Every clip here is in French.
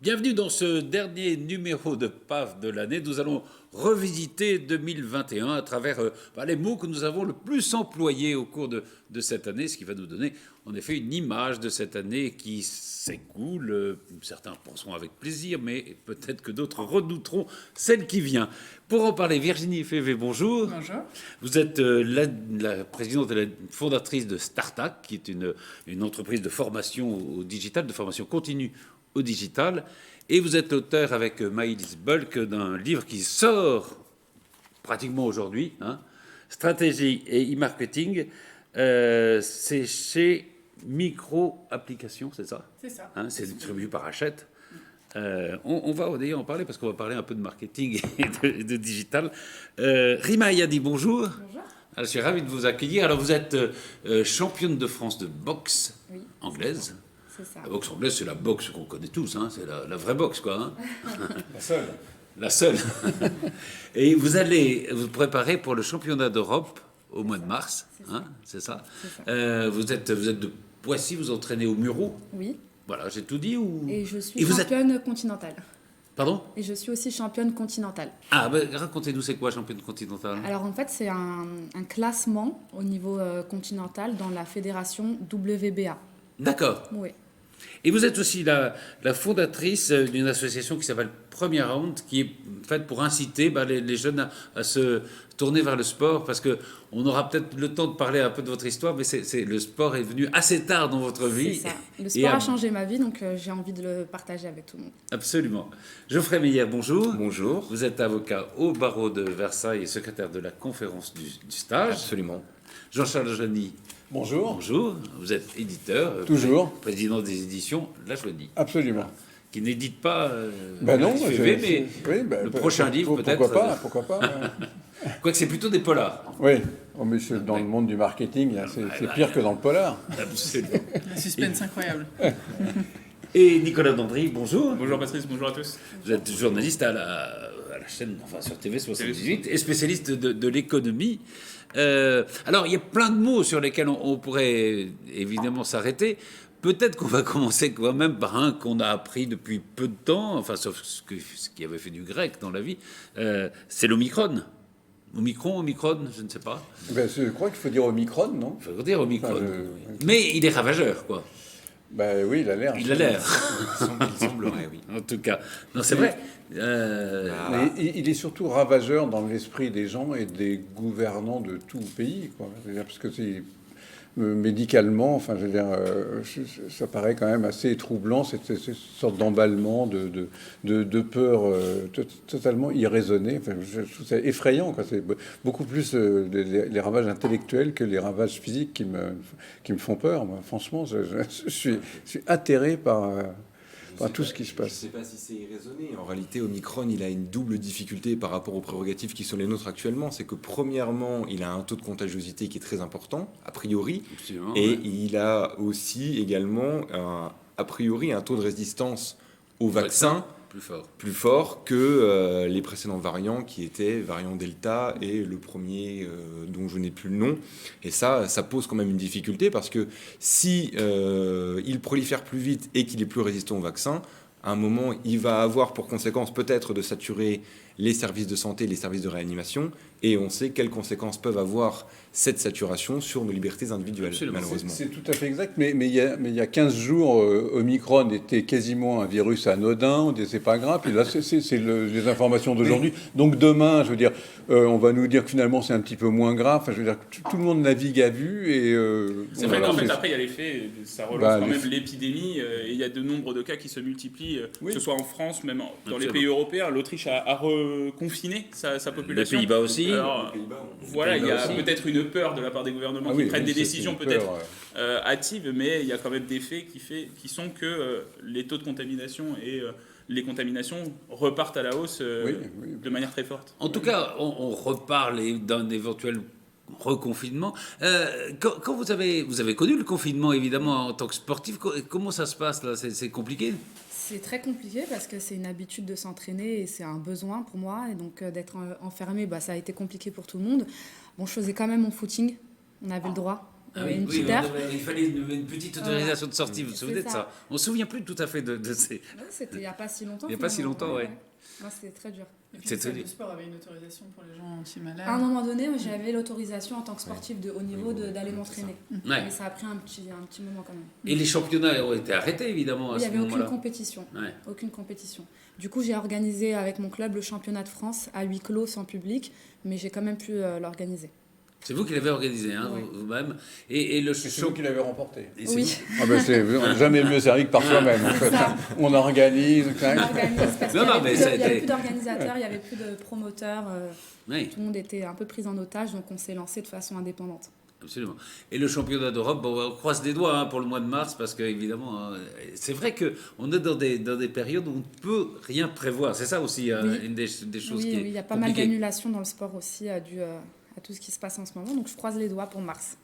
Bienvenue dans ce dernier numéro de PAF de l'année. Nous allons revisiter 2021 à travers les mots que nous avons le plus employés au cours de cette année, ce qui va nous donner en effet une image de cette année qui s'écoule. Certains penseront avec plaisir, mais peut-être que d'autres redouteront celle qui vient. Pour en parler, Virginie Févé, bonjour. Bonjour. Vous êtes la présidente et la fondatrice de Startac, qui est une entreprise de formation au digital, de formation continue au digital. Et vous êtes l'auteur avec Maïlis Bulk d'un livre qui sort pratiquement aujourd'hui, Stratégie et e-marketing. C'est chez Micro Applications, c'est ça? C'est ça. C'est distribué par Hachette. On va d'ailleurs en parler parce qu'on va parler un peu de marketing et de digital. Rima Ayadi, bonjour. Bonjour. Alors, je suis ravi de vous accueillir. Alors, vous êtes championne de France de boxe anglaise. C'est ça. La boxe anglaise, c'est la boxe qu'on connaît tous, c'est la vraie boxe, quoi. La seule. La seule. Et vous allez vous préparer pour le championnat d'Europe au mois de mars, c'est ça. Vous êtes de Poissy, vous entraînez au Muro. Oui. Voilà, j'ai tout dit ou... Et je suis championne continentale. Pardon? Et je suis aussi championne continentale. Ah, ben, racontez-nous, c'est quoi championne continentale? Alors en fait, c'est un classement au niveau continental dans la fédération WBA. D'accord. Oui. Et vous êtes aussi la fondatrice d'une association qui s'appelle Premier Round, qui est faite pour inciter les jeunes à se tourner vers le sport, parce qu'on aura peut-être le temps de parler un peu de votre histoire, mais le sport est venu assez tard dans votre vie. C'est ça. Le sport a changé ma vie, donc j'ai envie de le partager avec tout le monde. Absolument. Geoffrey Meyer, bonjour. Bonjour. Vous êtes avocat au barreau de Versailles et secrétaire de la conférence du stage. Absolument. Jean-Charles Joly. Bonjour. Bonjour, vous êtes éditeur, toujours président des éditions La Jolie. Absolument. Qui n'édite pas non, FV, mais oui, le prochain livre peut-être. Pourquoi pas. Quoique c'est plutôt des polars. Oui, mais dans le monde du marketing, c'est pire que dans le polar. Absolument. Un suspense incroyable. Et Nicolas Dandry, bonjour. Bonjour Patrice, bonjour à tous. Vous êtes journaliste à la chaîne, sur TV 78 et spécialiste de l'économie. Alors, il y a plein de mots sur lesquels on pourrait évidemment s'arrêter. Peut-être qu'on va commencer quand même par un qu'on a appris depuis peu de temps, enfin, sauf ce qui avait fait du grec dans la vie, c'est l'Omicron. Omicron, je ne sais pas. Je crois qu'il faut dire Omicron, non? Il faut dire Omicron. Mais il est ravageur, quoi. Oui, il a l'air. Il a l'air. Il semblerait, oui. En tout cas. Non, c'est vrai. Mais il est surtout ravageur dans l'esprit des gens et des gouvernants de tout pays, quoi. Parce que c'est médicalement, ça paraît quand même assez troublant, cette sorte d'emballement, de peur totalement irraisonnée. Je trouve ça effrayant, quoi. C'est beaucoup plus les ravages intellectuels que les ravages physiques qui me font peur. Moi. Franchement, je suis atterré par tout ce qui se passe. Je ne sais pas si c'est irraisonné. En réalité, Omicron, il a une double difficulté par rapport aux prérogatives qui sont les nôtres actuellement. C'est que premièrement, il a un taux de contagiosité qui est très important, a priori. Et il a aussi également, a priori, un taux de résistance au vaccin plus fort que les précédents variants qui étaient variant Delta et le premier dont je n'ai plus le nom. Et ça pose quand même une difficulté parce que si il prolifère plus vite et qu'il est plus résistant au vaccin, à un moment, il va avoir pour conséquence peut-être de saturer les services de santé, les services de réanimation, et on sait quelles conséquences peuvent avoir cette saturation sur nos libertés individuelles, malheureusement. C'est tout à fait exact, mais il y a 15 jours, Omicron était quasiment un virus anodin, on disait c'est pas grave, et là c'est les informations d'aujourd'hui. Donc demain, je veux dire, on va nous dire que finalement c'est un petit peu moins grave, je veux dire, tout le monde navigue à vue, et... c'est vrai qu'en fait, après il y a les faits, ça relance quand même l'épidémie, et il y a de nombre de cas qui se multiplient, que ce soit en France, même dans les pays européens. L'Autriche a reconfiné sa population. Les Pays-Bas aussi. Alors, voilà, il y a peut-être une peur de la part des gouvernements qui prennent des décisions peut-être hâtives, mais il y a quand même des faits qui sont que les taux de contamination et les contaminations repartent à la hausse de manière très forte. En tout cas, on reparle d'un éventuel reconfinement. Quand vous avez connu le confinement, évidemment, en tant que sportif, comment ça se passe là? C'est compliqué? C'est très compliqué parce que c'est une habitude de s'entraîner et c'est un besoin pour moi. Et donc d'être enfermé, ça a été compliqué pour tout le monde. Bon, je faisais quand même mon footing, on avait le droit. une petite aire. Il fallait une petite autorisation de sortie, vous vous souvenez de ça? On ne se souvient plus tout à fait de ces... C'était il n'y a pas si longtemps. Il n'y a pas si longtemps, oui. C'était très dur. Le sport avait une autorisation pour les gens aussi malades. À un moment donné, j'avais l'autorisation en tant que sportif de haut niveau d'aller m'entraîner. Mais ça a pris un petit moment quand même. Et les championnats ont été arrêtés, évidemment, à ce moment-là. Il n'y avait aucune compétition. Du coup, j'ai organisé avec mon club le championnat de France à huis clos, sans public, mais j'ai quand même pu l'organiser. C'est vous qui l'avez organisé, vous-même. Et c'est vous qui l'avez remporté. Oui. C'est jamais mieux servi que par soi-même, en fait. On organise. On organise parce qu'il n'y avait plus d'organisateurs, il n'y avait plus de promoteurs. Tout le monde était un peu pris en otage, donc on s'est lancé de façon indépendante. Absolument. Et le championnat d'Europe, on croise les doigts pour le mois de mars, parce qu'évidemment, c'est vrai qu'on est dans des périodes où on ne peut rien prévoir. C'est ça aussi une des choses qui est il y a pas mal d'annulations dans le sport aussi, dû à tout ce qui se passe en ce moment. Donc je croise les doigts pour mars.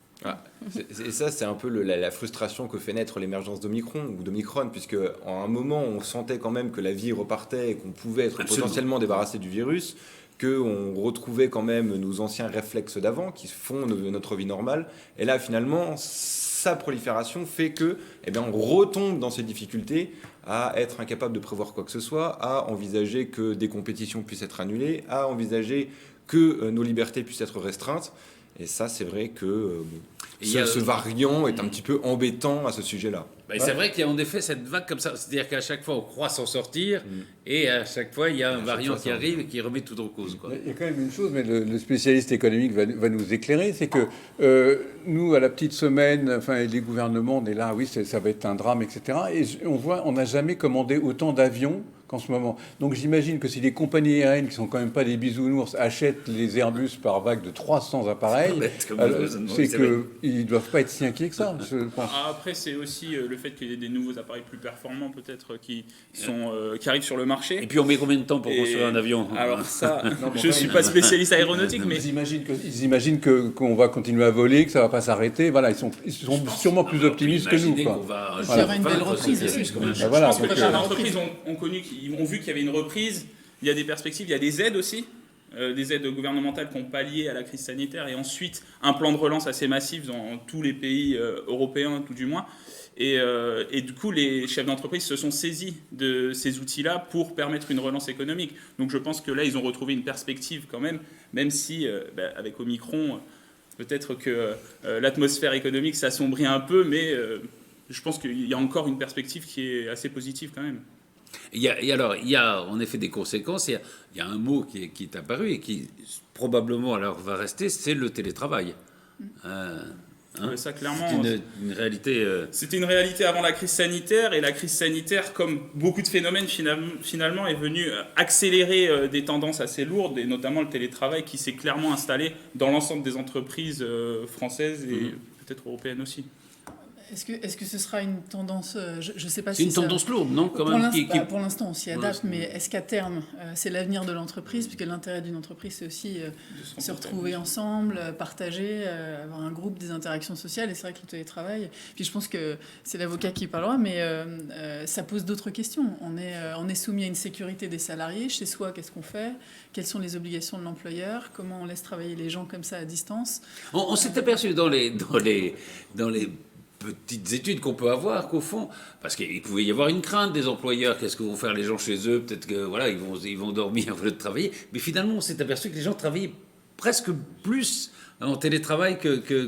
Et ça, c'est un peu la frustration que fait naître l'émergence d'Omicron, puisque en un moment, on sentait quand même que la vie repartait et qu'on pouvait être potentiellement débarrassé du virus, qu'on retrouvait quand même nos anciens réflexes d'avant qui font notre vie normale. Et là, finalement, sa prolifération fait que, on retombe dans ces difficultés à être incapable de prévoir quoi que ce soit, à envisager que des compétitions puissent être annulées, à envisager que nos libertés puissent être restreintes. Et ça, c'est vrai que ce variant est un petit peu embêtant à ce sujet-là. C'est vrai qu'il y a en effet cette vague comme ça. C'est-à-dire qu'à chaque fois, on croit s'en sortir, et à chaque fois, il y a un variant qui arrive et qui remet tout en cause. Il y a quand même une chose, mais le spécialiste économique va nous éclairer, c'est que nous, à la petite semaine, les gouvernements, on est là, oui, ça va être un drame, etc. Et on n'a jamais commandé autant d'avions qu'en ce moment. Donc j'imagine que si les compagnies aériennes, qui sont quand même pas des bisounours, achètent les Airbus par vague de 300 appareils, c'est qu'ils ne doivent pas être si inquiets que ça, je pense. Après, c'est aussi le fait qu'il y ait des nouveaux appareils plus performants, peut-être, qui arrivent sur le marché. Et puis on met combien de temps pour construire un avion? Alors ça, je ne suis pas spécialiste aéronautique, mais... Ils imaginent qu'on va continuer à voler, que ça ne va pas s'arrêter. Voilà, ils sont sûrement plus optimistes que nous. Il y aura une belle reprise aussi. Je pense que les entreprises ont connu ils ont vu qu'il y avait une reprise, il y a des perspectives, il y a des aides aussi, des aides gouvernementales qui ont pallié à la crise sanitaire, et ensuite un plan de relance assez massif dans tous les pays européens, tout du moins. Et du coup, les chefs d'entreprise se sont saisis de ces outils-là pour permettre une relance économique. Donc je pense que là, ils ont retrouvé une perspective quand même si, avec Omicron, peut-être que l'atmosphère économique s'assombrit un peu, mais je pense qu'il y a encore une perspective qui est assez positive quand même. Il y a en effet des conséquences. Il y a un mot qui est apparu et qui probablement va rester, c'est le télétravail. Ça, clairement, c'est une réalité. C'était une réalité avant la crise sanitaire, et la crise sanitaire, comme beaucoup de phénomènes, finalement, est venue accélérer des tendances assez lourdes, et notamment le télétravail qui s'est clairement installé dans l'ensemble des entreprises françaises et peut-être européennes aussi. Est-ce que ce sera une tendance, je ne sais pas si c'est une tendance lourde, non quand même, pour l'instant, on s'y adapte, mais est-ce qu'à terme, c'est l'avenir de l'entreprise, puisque l'intérêt d'une entreprise, c'est aussi se retrouver ensemble, partager, avoir un groupe, des interactions sociales, et c'est vrai que le télétravail, puis je pense que c'est l'avocat qui parlera, mais ça pose d'autres questions. On est soumis à une sécurité des salariés. Chez soi, qu'est-ce qu'on fait? Quelles sont les obligations de l'employeur? Comment on laisse travailler les gens comme ça à distance? On s'est aperçu dans les petites études qu'on peut avoir, qu'au fond, parce qu'il pouvait y avoir une crainte des employeurs, qu'est-ce que vont faire les gens chez eux, peut-être que ils vont dormir au lieu de travailler, mais finalement on s'est aperçu que les gens travaillaient presque plus en télétravail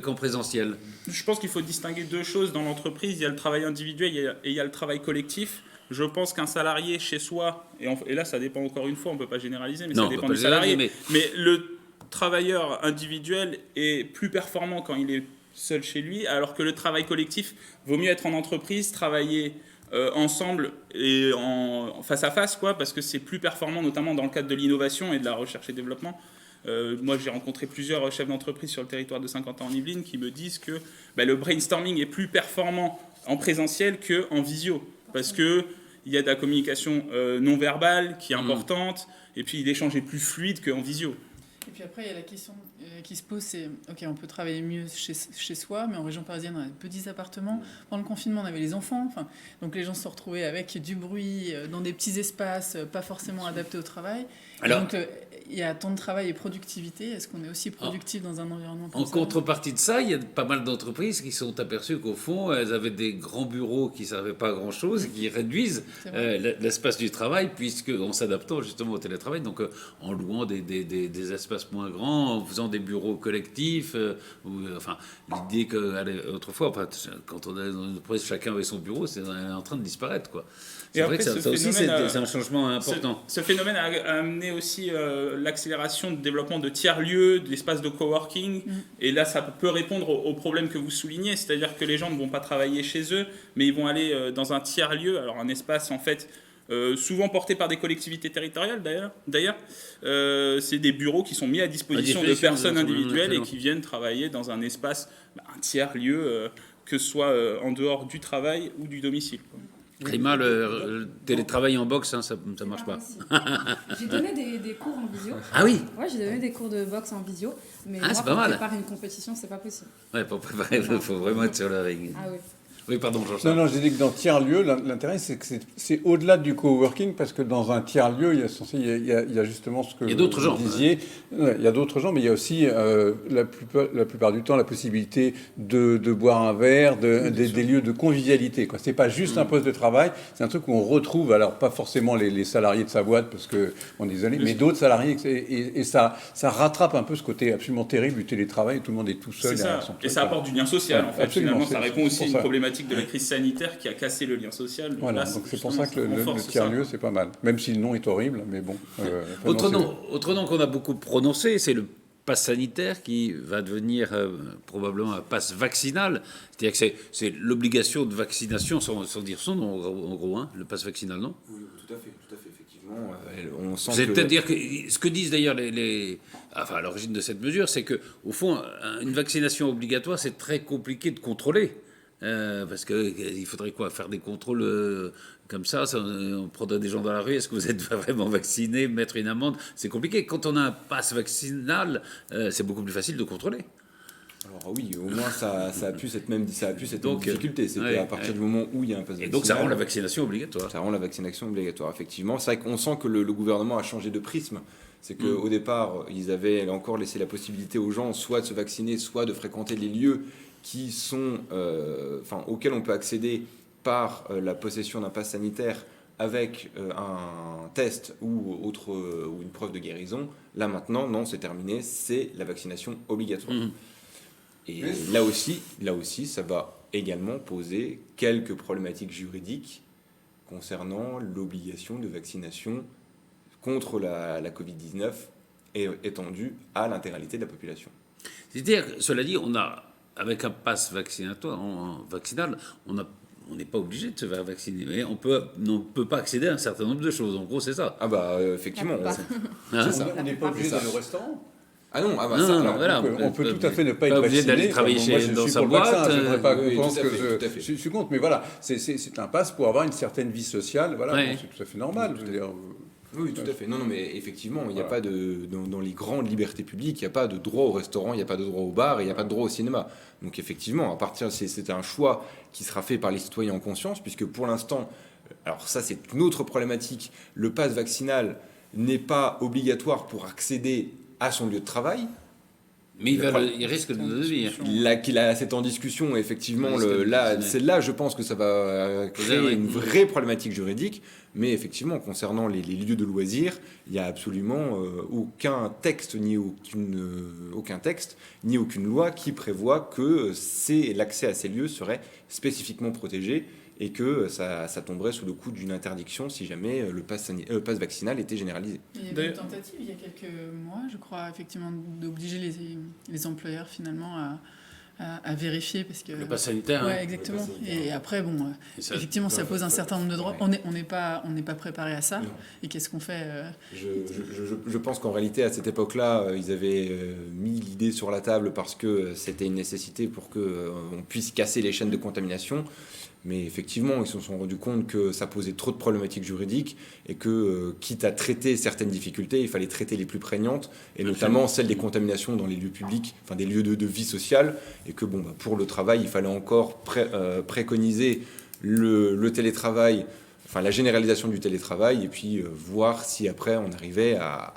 qu'en présentiel. Je pense qu'il faut distinguer deux choses dans l'entreprise. Il y a le travail individuel et il y a le travail collectif. Je pense qu'un salarié chez soi, et là ça dépend encore une fois, on ne peut pas généraliser, mais ça dépend du salarié, mais le travailleur individuel est plus performant quand il est seul chez lui, alors que le travail collectif, vaut mieux être en entreprise, travailler ensemble et face à face, parce que c'est plus performant, notamment dans le cadre de l'innovation et de la recherche et développement. Moi, j'ai rencontré plusieurs chefs d'entreprise sur le territoire de Saint-Quentin en Yvelines qui me disent que le brainstorming est plus performant en présentiel qu'en visio, parce qu'il y a de la communication non verbale qui est importante, et puis l'échange est plus fluide qu'en visio. Et puis après, il y a la question qui se pose, c'est, OK, on peut travailler mieux chez soi, mais en région parisienne, on a des petits appartements. Pendant le confinement, on avait les enfants. Donc les gens se retrouvaient avec du bruit, dans des petits espaces, pas forcément adaptés au travail. Alors, donc il y a temps de travail et productivité. Est-ce qu'on est aussi productif dans un environnement comme ça ? En contrepartie de ça, il y a pas mal d'entreprises qui sont aperçues qu'au fond, elles avaient des grands bureaux qui ne servaient pas à grand-chose, qui réduisent l'espace du travail, en s'adaptant justement au télétravail, donc en louant des espaces moins grands, en faisant des bureaux collectifs. L'idée qu'autrefois, quand on est dans une entreprise, chacun avait son bureau, c'est en train de disparaître, quoi. C'est vrai que ça aussi, c'est un changement important. Ce phénomène a amené aussi l'accélération du développement de tiers-lieux, d'espaces de coworking. Et là, ça peut répondre au problème que vous soulignez, c'est-à-dire que les gens ne vont pas travailler chez eux, mais ils vont aller dans un tiers-lieu, alors un espace en fait souvent porté par des collectivités territoriales d'ailleurs. C'est des bureaux qui sont mis à disposition de personnes individuelles et qui viennent travailler dans un espace, un tiers-lieu, que ce soit en dehors du travail ou du domicile, quoi. Climat, le télétravail en boxe, ça marche pas. J'ai donné des cours en visio. Ah oui. Ouais, j'ai donné des cours de boxe en visio, mais moi, pour préparer une compétition, c'est pas possible. Ouais, pour préparer, il faut vraiment être sur le ring. Ah oui. Oui, pardon, Jean-Charles. Non, je disais que dans tiers-lieu, l'intérêt, c'est que c'est au-delà du coworking, parce que dans un tiers-lieu, il y a justement ce que vous disiez. Il y a d'autres gens, mais il y a aussi, la plupart du temps, la possibilité de boire un verre, des lieux de convivialité, quoi. C'est pas juste un poste de travail, c'est un truc où on retrouve, alors pas forcément les salariés de sa boîte, parce qu'on est désolé, mais d'autres salariés, et ça rattrape un peu ce côté absolument terrible du télétravail, où tout le monde est tout seul. Et ça apporte du lien social, en fait. Absolument, finalement, ça répond aussi à une problématique de la crise sanitaire qui a cassé le lien social. Voilà, donc c'est pour ça que le tiers-lieu, c'est pas mal. Même si le nom est horrible, mais bon. Autre nom qu'on a beaucoup prononcé, c'est le pass sanitaire qui va devenir probablement un pass vaccinal. C'est-à-dire que c'est l'obligation de vaccination, sans dire son nom, en gros, hein, le pass vaccinal, non ? Oui, tout à fait, effectivement. On sent c'est-à-dire que ce que disent d'ailleurs à l'origine de cette mesure, c'est qu'au fond, une vaccination obligatoire, c'est très compliqué de contrôler. Parce qu'il faudrait faire des contrôles comme ça, on prendrait des gens dans la rue, est-ce que vous êtes vraiment vacciné, mettre une amende, c'est compliqué. Quand on a un pass vaccinal, c'est beaucoup plus facile de contrôler. Alors oui, au moins ça a pu cette même difficulté. C'est à partir du moment où il y a un pass vaccinal. Et donc ça rend la vaccination obligatoire. Ça rend la vaccination obligatoire, effectivement. C'est vrai qu'on sent que le gouvernement a changé de prisme. C'est qu'au départ, ils avaient encore laissé la possibilité aux gens soit de se vacciner, soit de fréquenter les lieux qui sont, auxquels on peut accéder par la possession d'un pass sanitaire avec un test ou une preuve de guérison. Là maintenant, non, c'est terminé, c'est la vaccination obligatoire. Et là aussi, ça va également poser quelques problématiques juridiques concernant l'obligation de vaccination contre la Covid-19 étendue à l'intégralité de la population. C'est-à-dire, cela dit, avec un pass vaccinal, on n'est pas obligé de se faire vacciner, mais on ne peut pas accéder à un certain nombre de choses. En gros, c'est ça. Ah bah effectivement. On n'est pas obligé d'aller au restaurant. Ah non, on peut tout à fait ne pas être vacciné. Obligé d'aller travailler dans sa boîte. Je ne voudrais pas qu'on pense que je suis contre, mais voilà, c'est un pass pour avoir une certaine vie sociale. Voilà, c'est tout à fait normal. Je veux dire. Oui, tout à fait. Non, mais effectivement, il n'y a pas dans les grandes libertés publiques, il n'y a pas de droit au restaurant, il n'y a pas de droit au bar, et il n'y a pas de droit au cinéma. Donc effectivement, c'est un choix qui sera fait par les citoyens en conscience, puisque pour l'instant, alors ça c'est une autre problématique, le pass vaccinal n'est pas obligatoire pour accéder à son lieu de travail. Mais il risque de le devenir. C'est en discussion, effectivement. C'est là, je pense que ça va créer une vraie problématique juridique. Mais effectivement, concernant les lieux de loisirs, il n'y a absolument aucun texte ni aucune loi qui prévoit que l'accès à ces lieux serait spécifiquement protégé et que ça tomberait sous le coup d'une interdiction si jamais le pass vaccinal était généralisé. Il y avait une tentative il y a quelques mois, je crois, effectivement, d'obliger les employeurs finalement à vérifier parce que le pass sanitaire. Ouais, exactement. Et après, effectivement, ça pose un certain nombre de droits. On n'est pas préparé à ça. Non. Et qu'est-ce qu'on fait je pense qu'en réalité, à cette époque-là, ils avaient mis l'idée sur la table parce que c'était une nécessité pour qu'on puisse casser les chaînes de contamination. Mais effectivement, ils se sont rendus compte que ça posait trop de problématiques juridiques et que, quitte à traiter certaines difficultés, il fallait traiter les plus prégnantes, et notamment celle des contaminations dans les lieux publics, enfin des lieux de vie sociale, et que pour le travail, il fallait encore préconiser le télétravail, enfin la généralisation du télétravail, et puis voir si après on arrivait à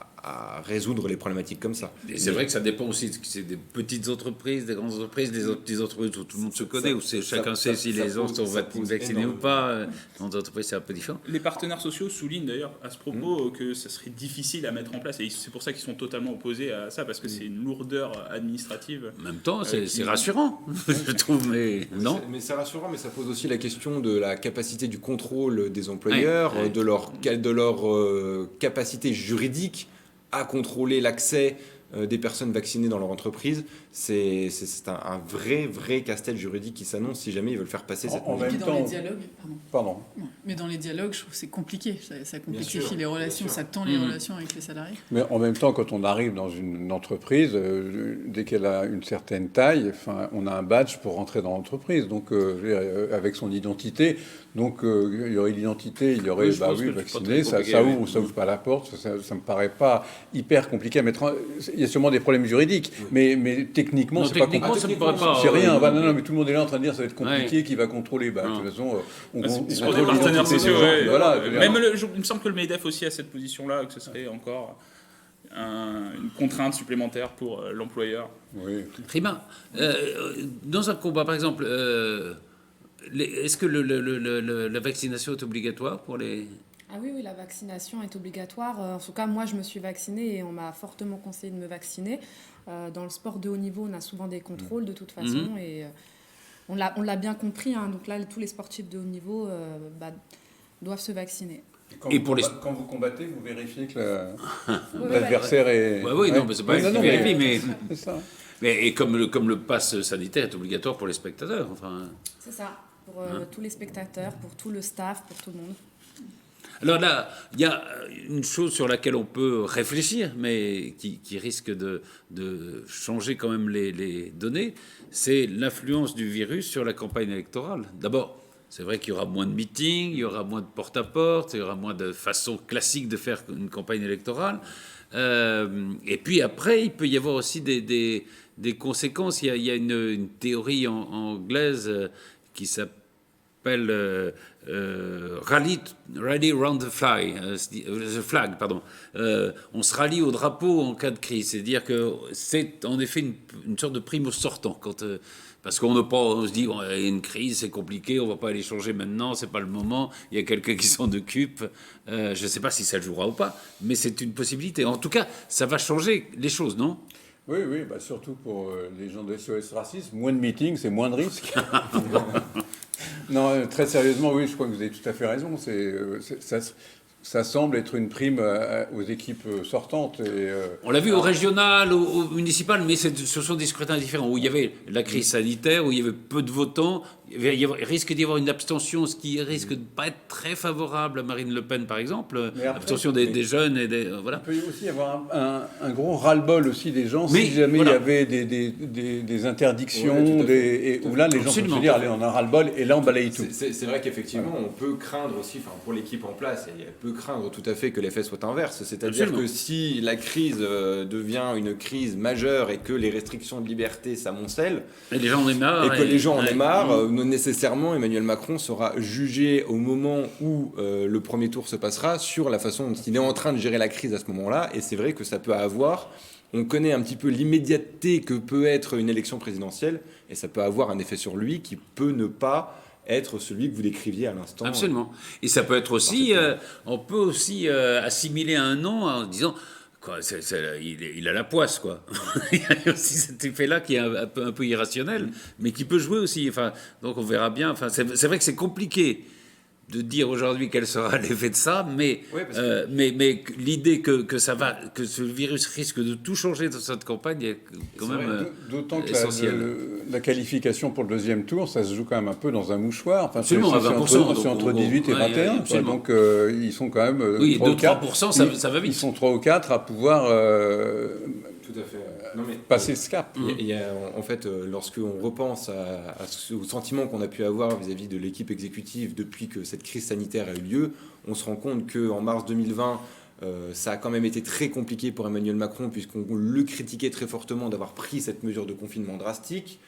résoudre les problématiques comme ça. Et c'est vrai que ça dépend aussi, c'est des petites entreprises, des grandes entreprises, des petites entreprises où tout le monde se connaît, où chacun sait si les autres sont vaccinés ou pas. Dans d'autres entreprises, c'est un peu différent. Les partenaires sociaux soulignent d'ailleurs à ce propos que ça serait difficile à mettre en place, et c'est pour ça qu'ils sont totalement opposés à ça, parce que c'est une lourdeur administrative. En même temps, c'est rassurant, je trouve, mais non. Mais c'est rassurant, mais ça pose aussi la question de la capacité du contrôle des employeurs, de leur capacité juridique à contrôler l'accès des personnes vaccinées dans leur entreprise. C'est un vrai casse-tête juridique qui s'annonce si jamais ils veulent faire passer cette mesure. Dans les dialogues, pardon. Mais dans les dialogues, je trouve que c'est compliqué. Ça complexifie les relations, ça tend les relations avec les salariés. Mais en même temps, quand on arrive dans une entreprise, dès qu'elle a une certaine taille, on a un badge pour rentrer dans l'entreprise, donc avec son identité. Donc il y aurait l'identité, il y aurait vacciné, ça ouvre ou ça ouvre pas la porte. Ça me paraît pas hyper compliqué à mettre. Il y a sûrement des problèmes juridiques, mais techniquement, c'est pas compliqué. C'est rien. Non, mais tout le monde est là en train de dire ça va être compliqué, qui va contrôler. De toute façon, c'est pour des partenaires sociaux. Voilà, même il me semble que le MEDEF aussi a cette position-là, que ce serait encore une contrainte supplémentaire pour l'employeur. Oui. Prima. Dans un combat, par exemple, est-ce que la vaccination est obligatoire pour les... Ah oui, la vaccination est obligatoire. En tout cas, moi, je me suis vaccinée et on m'a fortement conseillé de me vacciner. Dans le sport de haut niveau, on a souvent des contrôles de toute façon. Et on l'a bien compris. Donc là, tous les sportifs de haut niveau doivent se vacciner. Quand vous combattez, vous vérifiez que l'adversaire est... Oui, non, mais c'est pas une vérifie, mais... C'est ça. Et comme le pass sanitaire est obligatoire pour les spectateurs. C'est ça, pour tous les spectateurs, pour tout le staff, pour tout le monde. Alors là, il y a une chose sur laquelle on peut réfléchir, mais qui risque de changer quand même les données, c'est l'influence du virus sur la campagne électorale. D'abord, c'est vrai qu'il y aura moins de meetings, il y aura moins de porte-à-porte, il y aura moins de façons classiques de faire une campagne électorale. Et puis après, il peut y avoir aussi des conséquences. Il y a une théorie anglaise qui s'appelle Rally Round the Flag. On se rallie au drapeau en cas de crise. C'est-à-dire que c'est en effet une sorte de prime au sortant. Parce qu'on se dit, il y a une crise, c'est compliqué, on ne va pas aller changer maintenant, c'est pas le moment, il y a quelqu'un qui s'en occupe. Je ne sais pas si ça jouera ou pas, mais c'est une possibilité. En tout cas, ça va changer les choses, non ? Oui, surtout pour les gens de SOS Racisme, moins de meetings, c'est moins de risques. Non, très sérieusement, oui, je crois que vous avez tout à fait raison. Ça semble être une prime aux équipes sortantes. On l'a vu au régional, au municipal, mais ce sont des scrutins différents, où il y avait la crise sanitaire, où il y avait peu de votants. Il risque d'y avoir une abstention, ce qui risque de ne pas être très favorable à Marine Le Pen, par exemple. Abstention des jeunes. Voilà. Il peut aussi y avoir un gros ras-le-bol aussi des gens, si jamais il y avait des interdictions, où là, les gens peuvent se dire, allez, on a un ras-le-bol, et là, on balaye tout. C'est vrai qu'effectivement, on peut craindre aussi, pour l'équipe en place, elle peut craindre tout à fait que l'effet soit inverse. C'est-à-dire que si la crise devient une crise majeure et que les restrictions de liberté s'amoncellent, et les gens en aient marre, et que les gens en aient marre, nécessairement Emmanuel Macron sera jugé au moment où le premier tour se passera sur la façon dont il est en train de gérer la crise à ce moment-là. Et c'est vrai que ça peut avoir... On connaît un petit peu l'immédiateté que peut être une élection présidentielle, et ça peut avoir un effet sur lui qui peut ne pas être celui que vous décriviez à l'instant. Absolument. Et ça peut être aussi, on peut aussi assimiler un nom en disant, il a la poisse, quoi. Il y a aussi cet effet-là qui est un peu irrationnel, mais qui peut jouer aussi. Donc on verra bien. C'est vrai que c'est compliqué de dire aujourd'hui quel sera l'effet de ça, mais l'idée que ce virus risque de tout changer dans cette campagne est quand même d'autant que la la qualification pour le deuxième tour, ça se joue quand même un peu dans un mouchoir. Enfin, absolument, à 20%. C'est entre 18 et 21. Donc, ils sont quand même... Oui, 2-3%, ça va vite. Ils sont 3 ou 4 à pouvoir tout à fait. passer ce cap. Il y a, en fait, lorsqu'on repense au sentiment qu'on a pu avoir vis-à-vis de l'équipe exécutive depuis que cette crise sanitaire a eu lieu, on se rend compte qu'en mars 2020, ça a quand même été très compliqué pour Emmanuel Macron, puisqu'on le critiquait très fortement d'avoir pris cette mesure de confinement drastique.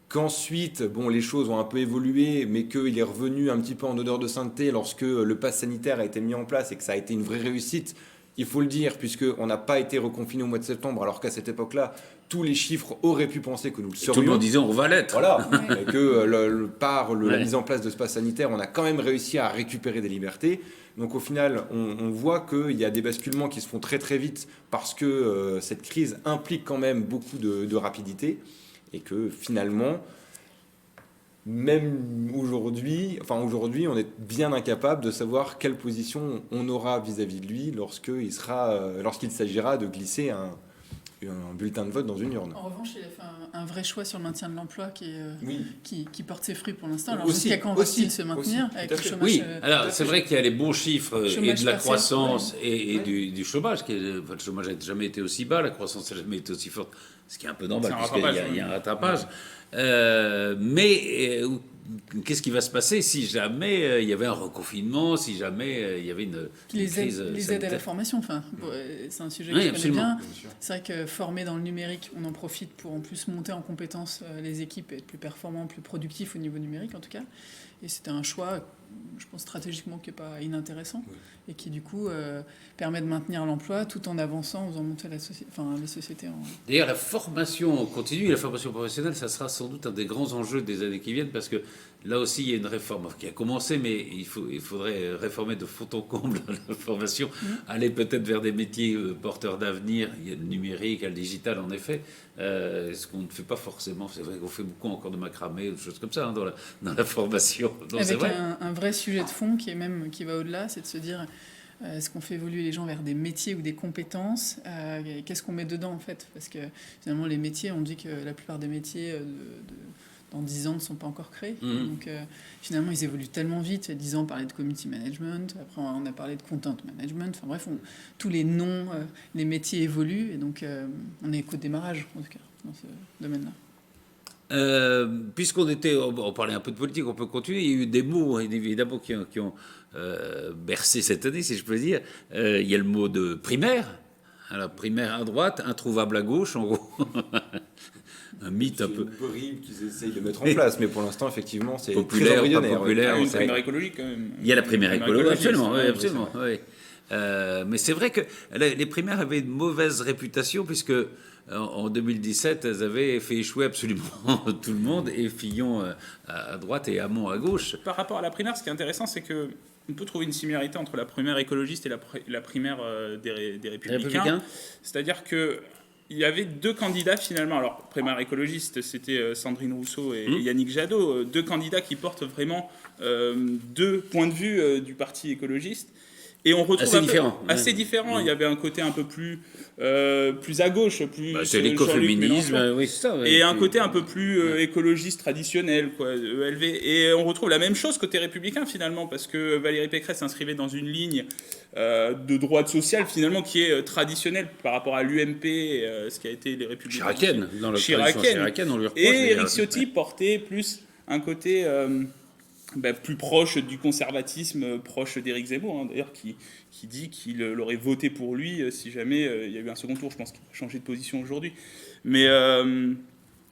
Qu'ensuite, les choses ont un peu évolué, mais qu'il est revenu un petit peu en odeur de sainteté lorsque le pass sanitaire a été mis en place et que ça a été une vraie réussite. Il faut le dire, puisqu'on n'a pas été reconfiné au mois de septembre, alors qu'à cette époque-là, tous les chiffres auraient pu penser que nous le serions. Tout le monde disait on va l'être. Voilà, et que par la mise en place de ce pass sanitaire, on a quand même réussi à récupérer des libertés. Donc au final, on voit qu'il y a des basculements qui se font très très vite parce que cette crise implique quand même beaucoup de rapidité et que finalement... Même aujourd'hui, on est bien incapable de savoir quelle position on aura vis-à-vis de lui lorsqu'il s'agira de glisser un bulletin de vote dans une urne. En revanche, il a fait un vrai choix sur le maintien de l'emploi qui porte ses fruits pour l'instant. Alors Aussi, jusqu'à quand va-t-il se maintenir avec le chômage? Oui, alors c'est vrai qu'il y a les bons chiffres et de la croissance et du chômage. Le chômage n'a jamais été aussi bas, la croissance n'a jamais été aussi forte, ce qui est un peu normal puisqu'il y a un rattrapage. Mais qu'est-ce qui va se passer si jamais il y avait un reconfinement, si jamais il y avait une crise les aides à la formation, c'est un sujet que je connais bien. C'est vrai que former dans le numérique, on en profite pour en plus monter en compétences les équipes et être plus performants, plus productifs au niveau numérique en tout cas. Et c'était un choix, je pense stratégiquement, qui n'est pas inintéressant et qui du coup permet de maintenir l'emploi tout en avançant, en faisant monter les sociétés. D'ailleurs, la formation continue, la formation professionnelle, ça sera sans doute un des grands enjeux des années qui viennent parce que là aussi, il y a une réforme qui a commencé, mais il faudrait réformer de fond en comble la formation, aller peut-être vers des métiers porteurs d'avenir. Il y a le numérique, il y a le digital, en effet. Ce qu'on ne fait pas forcément, c'est vrai qu'on fait beaucoup encore de macramé, des choses comme ça dans la formation. Donc, avec un vrai sujet de fond qui va au-delà, c'est de se dire est-ce qu'on fait évoluer les gens vers des métiers ou des compétences, qu'est-ce qu'on met dedans en fait, parce que finalement les métiers, on dit que la plupart des métiers dans 10 ans ne sont pas encore créés. Donc finalement ils évoluent tellement vite. Il y a 10 ans on parlait de community management, après on a parlé de content management, enfin bref, tous les noms, les métiers évoluent et donc on est qu'au démarrage en tout cas dans ce domaine-là. On parlait un peu de politique, on peut continuer. Il y a eu des mots, évidemment, qui ont bercé cette année, si je peux dire. Il y a le mot de primaire. Alors, primaire à droite, introuvable à gauche, en gros. Un mythe un peu. C'est horrible qu'ils essayent de mettre en place, mais pour l'instant, effectivement, c'est populaire, très embryonnaire. Populaire. Il y a une primaire écologique, quand même. Il y a la primaire écologique, absolument. Oui. Mais c'est vrai que les primaires avaient une mauvaise réputation, puisque en 2017, elles avaient fait échouer absolument tout le monde, et Fillon à droite et Hamon à gauche. Par rapport à la primaire, ce qui est intéressant, c'est qu'on peut trouver une similarité entre la primaire écologiste et la primaire des Républicains. C'est-à-dire qu'il y avait deux candidats finalement. Alors, primaire écologiste, c'était Sandrine Rousseau et Yannick Jadot, deux candidats qui portent vraiment deux points de vue du parti écologiste. Et on retrouve assez différent. Il y avait un côté un peu plus à gauche, plus c'est l'écoféminisme, oui, c'est ça. Et un côté un peu plus écologiste traditionnel, ELV. Et on retrouve la même chose côté républicain finalement, parce que Valérie Pécresse s'inscrivait dans une ligne de droite sociale finalement qui est traditionnelle par rapport à l'UMP, ce qui a été les républicains. Chiracienne, on lui reproche. Et Éric Ciotti portait plus un côté plus proche du conservatisme, proche d'Éric Zemmour, d'ailleurs, qui dit qu'il aurait voté pour lui si jamais il y a eu un second tour. Je pense qu'il a changé de position aujourd'hui. Mais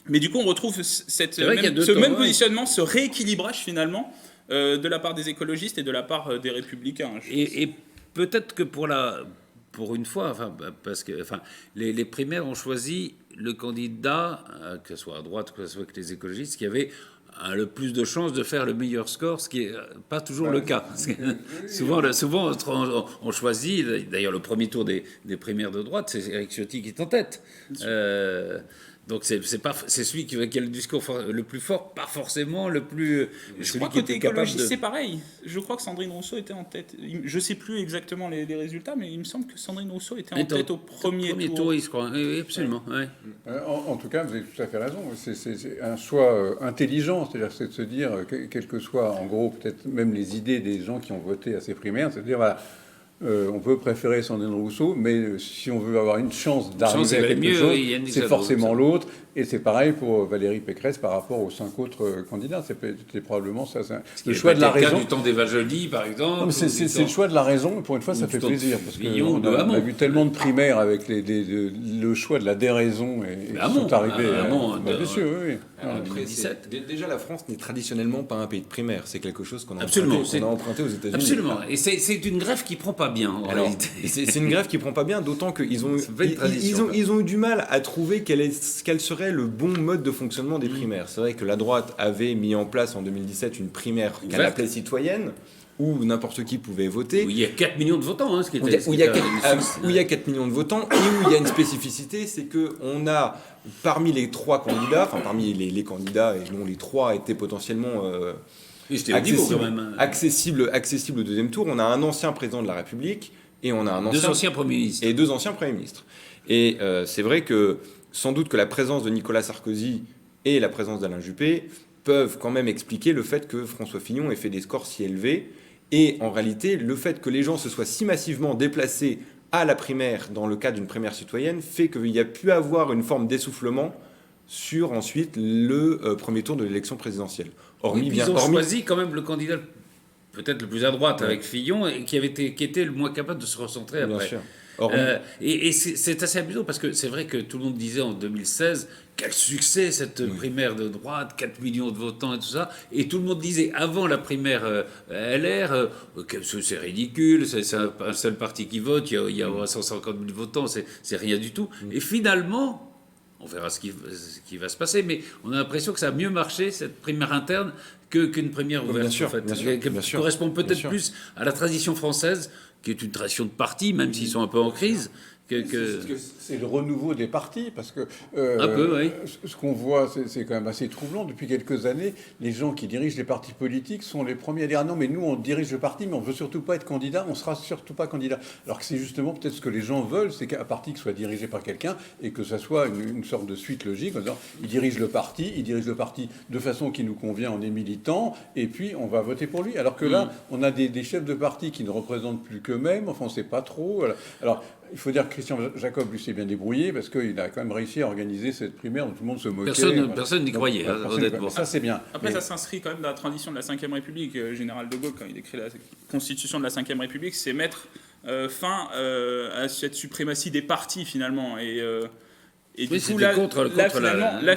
du coup, on retrouve ce même positionnement, ce rééquilibrage finalement de la part des écologistes et de la part des républicains. Et peut-être que pour une fois, parce que les primaires ont choisi le candidat, que ce soit à droite, que ce soit avec les écologistes, qui avait le plus de chances de faire le meilleur score, ce qui n'est pas toujours le cas. Souvent, on choisit, d'ailleurs le premier tour des primaires de droite, c'est Éric Ciotti qui est en tête. Donc c'est celui qui a le discours le plus fort, pas forcément le plus. Je crois que côté écologie, c'est pareil. Je crois que Sandrine Rousseau était en tête. Je sais plus exactement les résultats, mais il me semble que Sandrine Rousseau était en tête au premier tour. Je crois. Oui, absolument. Ouais. En tout cas, vous avez tout à fait raison. C'est un choix intelligent, c'est-à-dire c'est de se dire, quelles que soient en gros peut-être même les idées des gens qui ont voté à ces primaires, c'est de dire voilà. On peut préférer Sandrine Rousseau, mais si on veut avoir une chance d'arriver à quelque chose, c'est forcément l'autre. Et c'est pareil pour Valérie Pécresse par rapport aux 5 autres candidats. C'est probablement ça. Le choix de la raison. Du temps d'Eva Joly, par exemple. C'est le choix de la raison. Et pour une fois, ça fait plaisir. Parce qu'on a vu tellement de primaires avec le choix de la déraison et sont arrivés. Bien sûr, oui. En 2017. Déjà, la France n'est traditionnellement pas un pays de primaires. C'est quelque chose qu'on a emprunté aux États-Unis. Absolument. Et c'est une greffe qui prend pas bien. En réalité. C'est une greffe qui prend pas bien, d'autant qu'ils ont eu du mal à trouver quel serait le bon mode de fonctionnement des primaires. C'est vrai que la droite avait mis en place en 2017 une primaire qu'elle appelait citoyenne, où n'importe qui pouvait voter. Où il y a 4 millions de votants. Où il y a 4 millions de votants, et où il y a une spécificité, c'est qu'on a, parmi les 3 candidats, enfin parmi les candidats, et dont les 3 étaient potentiellement accessibles au deuxième tour, on a un ancien président de la République, et on a deux anciens premiers ministres. Et 2 anciens premiers ministres. Et c'est vrai que sans doute que la présence de Nicolas Sarkozy et la présence d'Alain Juppé peuvent quand même expliquer le fait que François Fillon ait fait des scores si élevés. Et en réalité, le fait que les gens se soient si massivement déplacés à la primaire dans le cadre d'une primaire citoyenne fait qu'il y a pu avoir une forme d'essoufflement sur ensuite le premier tour de l'élection présidentielle. Ils ont choisi quand même le candidat peut-être le plus à droite avec Fillon et qui était le moins capable de se recentrer après. Bien sûr. Et c'est assez amusant parce que c'est vrai que tout le monde disait en 2016 quel succès cette primaire de droite, 4 millions de votants et tout ça, et tout le monde disait avant la primaire LR que c'est ridicule, c'est un seul parti qui vote, il y a 150 000 votants, c'est rien du tout. Et finalement, on verra ce qui va se passer, mais on a l'impression que ça a mieux marché cette primaire interne qu'une primaire ouverte. Bien sûr, en fait, bien sûr, correspond peut-être plus à la tradition française, qui est une tradition de parti, même s'ils sont un peu en crise. C'est le renouveau des partis, parce que un peu, oui. Ce qu'on voit, c'est quand même assez troublant. Depuis quelques années, les gens qui dirigent les partis politiques sont les premiers à dire non, mais nous, on dirige le parti, mais on ne veut surtout pas être candidat, on ne sera surtout pas candidat. Alors que c'est justement peut-être ce que les gens veulent, c'est qu'un parti soit dirigé par quelqu'un et que ça soit une sorte de suite logique, en disant il dirige le parti de façon qui nous convient, on est militant, et puis on va voter pour lui. Alors que là, on a des chefs de parti qui ne représentent plus qu'eux-mêmes, enfin on ne sait pas trop. Alors, il faut dire que Christian Jacob, lui, s'est bien débrouillé parce qu'il a quand même réussi à organiser cette primaire dont tout le monde se moquait. Personne n'y croyait, honnêtement. Ça, c'est bien. Après, ça s'inscrit quand même dans la tradition de la Ve République. Général de Gaulle, quand il écrit la constitution de la Ve République, c'est mettre fin à cette suprématie des partis, finalement. Et du coup, là,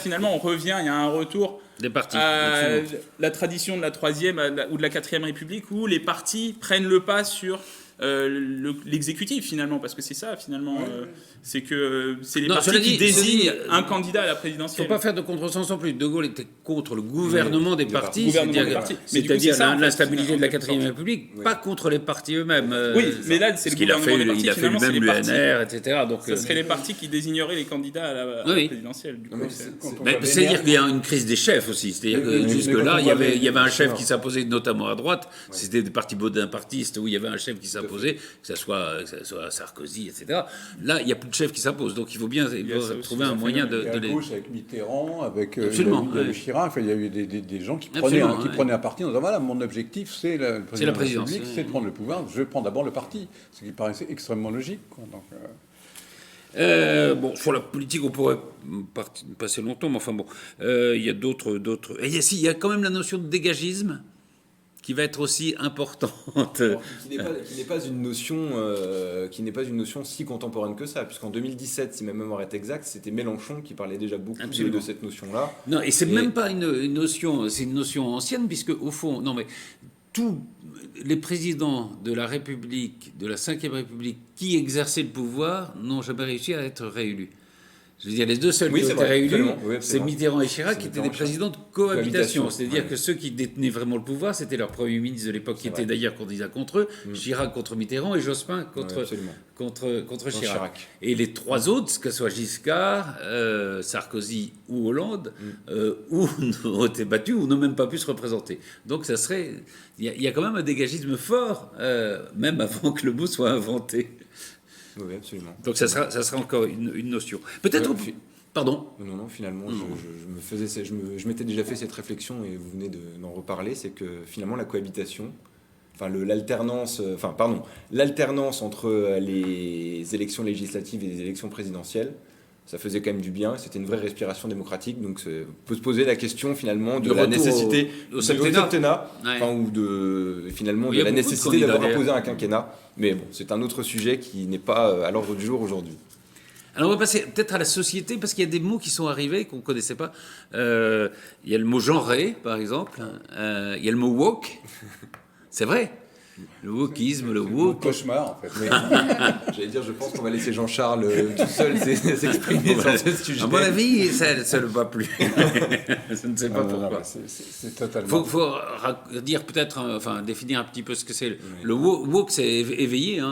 finalement, on revient, il y a un retour des partis, à la tradition de la Troisième ou de la Quatrième République, où les partis prennent le pas sur l'exécutif, finalement, parce que c'est ça, finalement, c'est que c'est les partis qui désignent un candidat à la présidentielle. Il ne faut pas faire de contresens non plus. De Gaulle était contre le gouvernement des partis, c'est-à-dire l'instabilité de la Quatrième République, pas contre les partis eux-mêmes. Oui, mais là, c'est le gouvernement des partis. Il a fait lui-même l'UNR, etc. Donc, ce serait les partis qui désigneraient les candidats à la présidentielle. C'est-à-dire qu'il y a une crise des chefs aussi. C'est-à-dire que jusque-là, il y avait un chef qui s'imposait notamment à droite. C'était des partis baudin-partistes où il y avait un chef qui s'imposait, que ce soit Sarkozy, etc. Là, il n'y a plus de chef qui s'impose. Donc il faut bien trouver un moyen de les... Avec Mitterrand, avec Chirac, il y a eu des gens qui prenaient un parti en disant voilà, mon objectif, c'est la présidence, c'est de prendre le pouvoir, je prends d'abord le parti. Ce qui paraissait extrêmement logique. Donc, sur la politique, on pourrait passer longtemps, mais enfin bon, il y a d'autres... Il y a quand même la notion de dégagisme qui va être aussi importante. Qui n'est pas une notion si contemporaine que ça, puisqu'en 2017, si ma mémoire est exacte, c'était Mélenchon qui parlait déjà beaucoup de cette notion-là. Non, et c'est même pas une notion, c'est une notion ancienne, puisque au fond, tous les présidents de la République, de la Ve République, qui exerçaient le pouvoir, n'ont jamais réussi à être réélus. Je veux dire, les deux seuls qui ont été réélus, c'est Mitterrand et Chirac, qui étaient des présidents de cohabitation. C'est-à-dire que ceux qui détenaient vraiment le pouvoir, c'était leur Premier ministre de l'époque, qui était d'ailleurs candidat contre eux, Chirac contre Mitterrand et Jospin contre Chirac. Et les trois autres, que ce soit Giscard, Sarkozy ou Hollande, ou ont été battus ou n'ont même pas pu se représenter. Donc ça serait... Il y a quand même un dégagisme fort, même avant que le mot soit inventé. Oui, absolument. Donc ça sera encore une notion. Peut-être... Pardon. Non, finalement, je m'étais déjà fait cette réflexion et vous venez d'en reparler, c'est que finalement la cohabitation, l'alternance entre les élections législatives et les élections présidentielles, ça faisait quand même du bien, c'était une vraie respiration démocratique, donc on peut se poser la question finalement de la nécessité au septennat, ou de la nécessité d'avoir imposé un quinquennat, mais bon, c'est un autre sujet qui n'est pas à l'ordre du jour aujourd'hui. Alors on va passer peut-être à la société, parce qu'il y a des mots qui sont arrivés qu'on ne connaissait pas. Il y a le mot genré, par exemple, il y a le mot woke, c'est vrai. Le wokisme, le woke. Cauchemar, en fait. Mais, j'allais dire, je pense qu'on va laisser Jean-Charles tout seul s'exprimer sur ce sujet. À mon avis, ça ne va plus. Je ne sais pas pourquoi. C'est totalement... Faut dire peut-être, définir un petit peu ce que c'est. Le woke, c'est éveillé,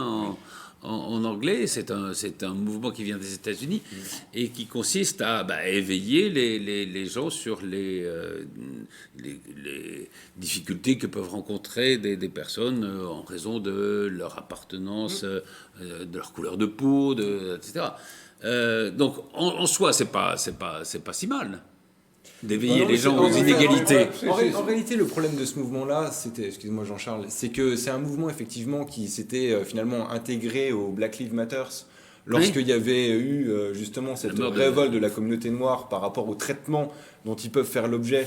en anglais, c'est un mouvement qui vient des États-Unis et qui consiste à éveiller les gens sur les difficultés que peuvent rencontrer des personnes en raison de leur appartenance, de leur couleur de peau, etc. Donc en soi, c'est pas si mal d'éveiller les gens aux inégalités. En réalité, le problème de ce mouvement-là, excuse-moi Jean-Charles, c'est que c'est un mouvement effectivement qui s'était finalement intégré au Black Lives Matter lorsqu'il y avait eu justement cette révolte de la communauté noire par rapport au traitement dont ils peuvent faire l'objet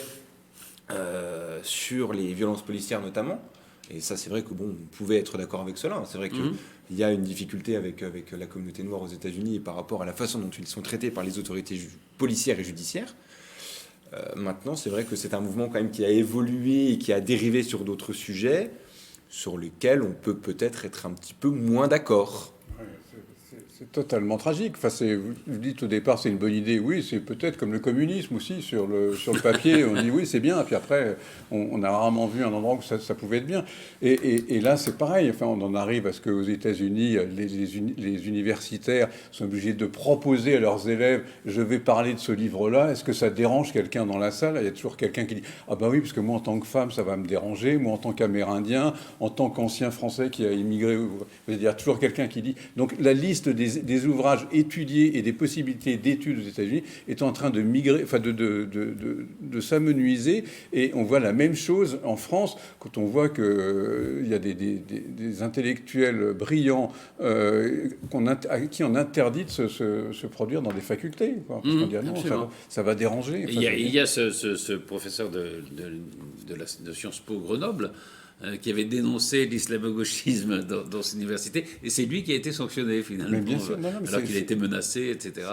sur les violences policières notamment. Et ça, c'est vrai que on pouvait être d'accord avec cela. C'est vrai qu'il y a une difficulté avec la communauté noire aux États-Unis par rapport à la façon dont ils sont traités par les autorités policières et judiciaires. Maintenant, c'est vrai que c'est un mouvement quand même qui a évolué et qui a dérivé sur d'autres sujets sur lesquels on peut peut-être être un petit peu moins d'accord. C'est totalement tragique. Vous dites au départ c'est une bonne idée. Oui, c'est peut-être comme le communisme aussi sur le papier. On dit oui, c'est bien. Puis après, on a rarement vu un endroit où ça pouvait être bien. Et là, c'est pareil. On en arrive à ce qu'aux États-Unis, les universitaires sont obligés de proposer à leurs élèves je vais parler de ce livre-là. Est-ce que ça dérange quelqu'un dans la salle? Il y a toujours quelqu'un qui dit ah ben oui, parce que moi en tant que femme, ça va me déranger. Moi en tant qu'Amérindien, en tant qu'ancien Français qui a immigré, il y a toujours quelqu'un qui dit. Donc la liste des ouvrages étudiés et des possibilités d'études aux États-Unis est en train de migrer, de s'amenuiser, et on voit la même chose en France quand on voit que il y a des intellectuels brillants à qui on interdit de se produire dans des facultés. Parce qu'on dit, non, ça va déranger. Il y a ce professeur de Sciences Po Grenoble qui avait dénoncé l'islamo-gauchisme dans cette université, et c'est lui qui a été sanctionné finalement, alors qu'il a été menacé, etc.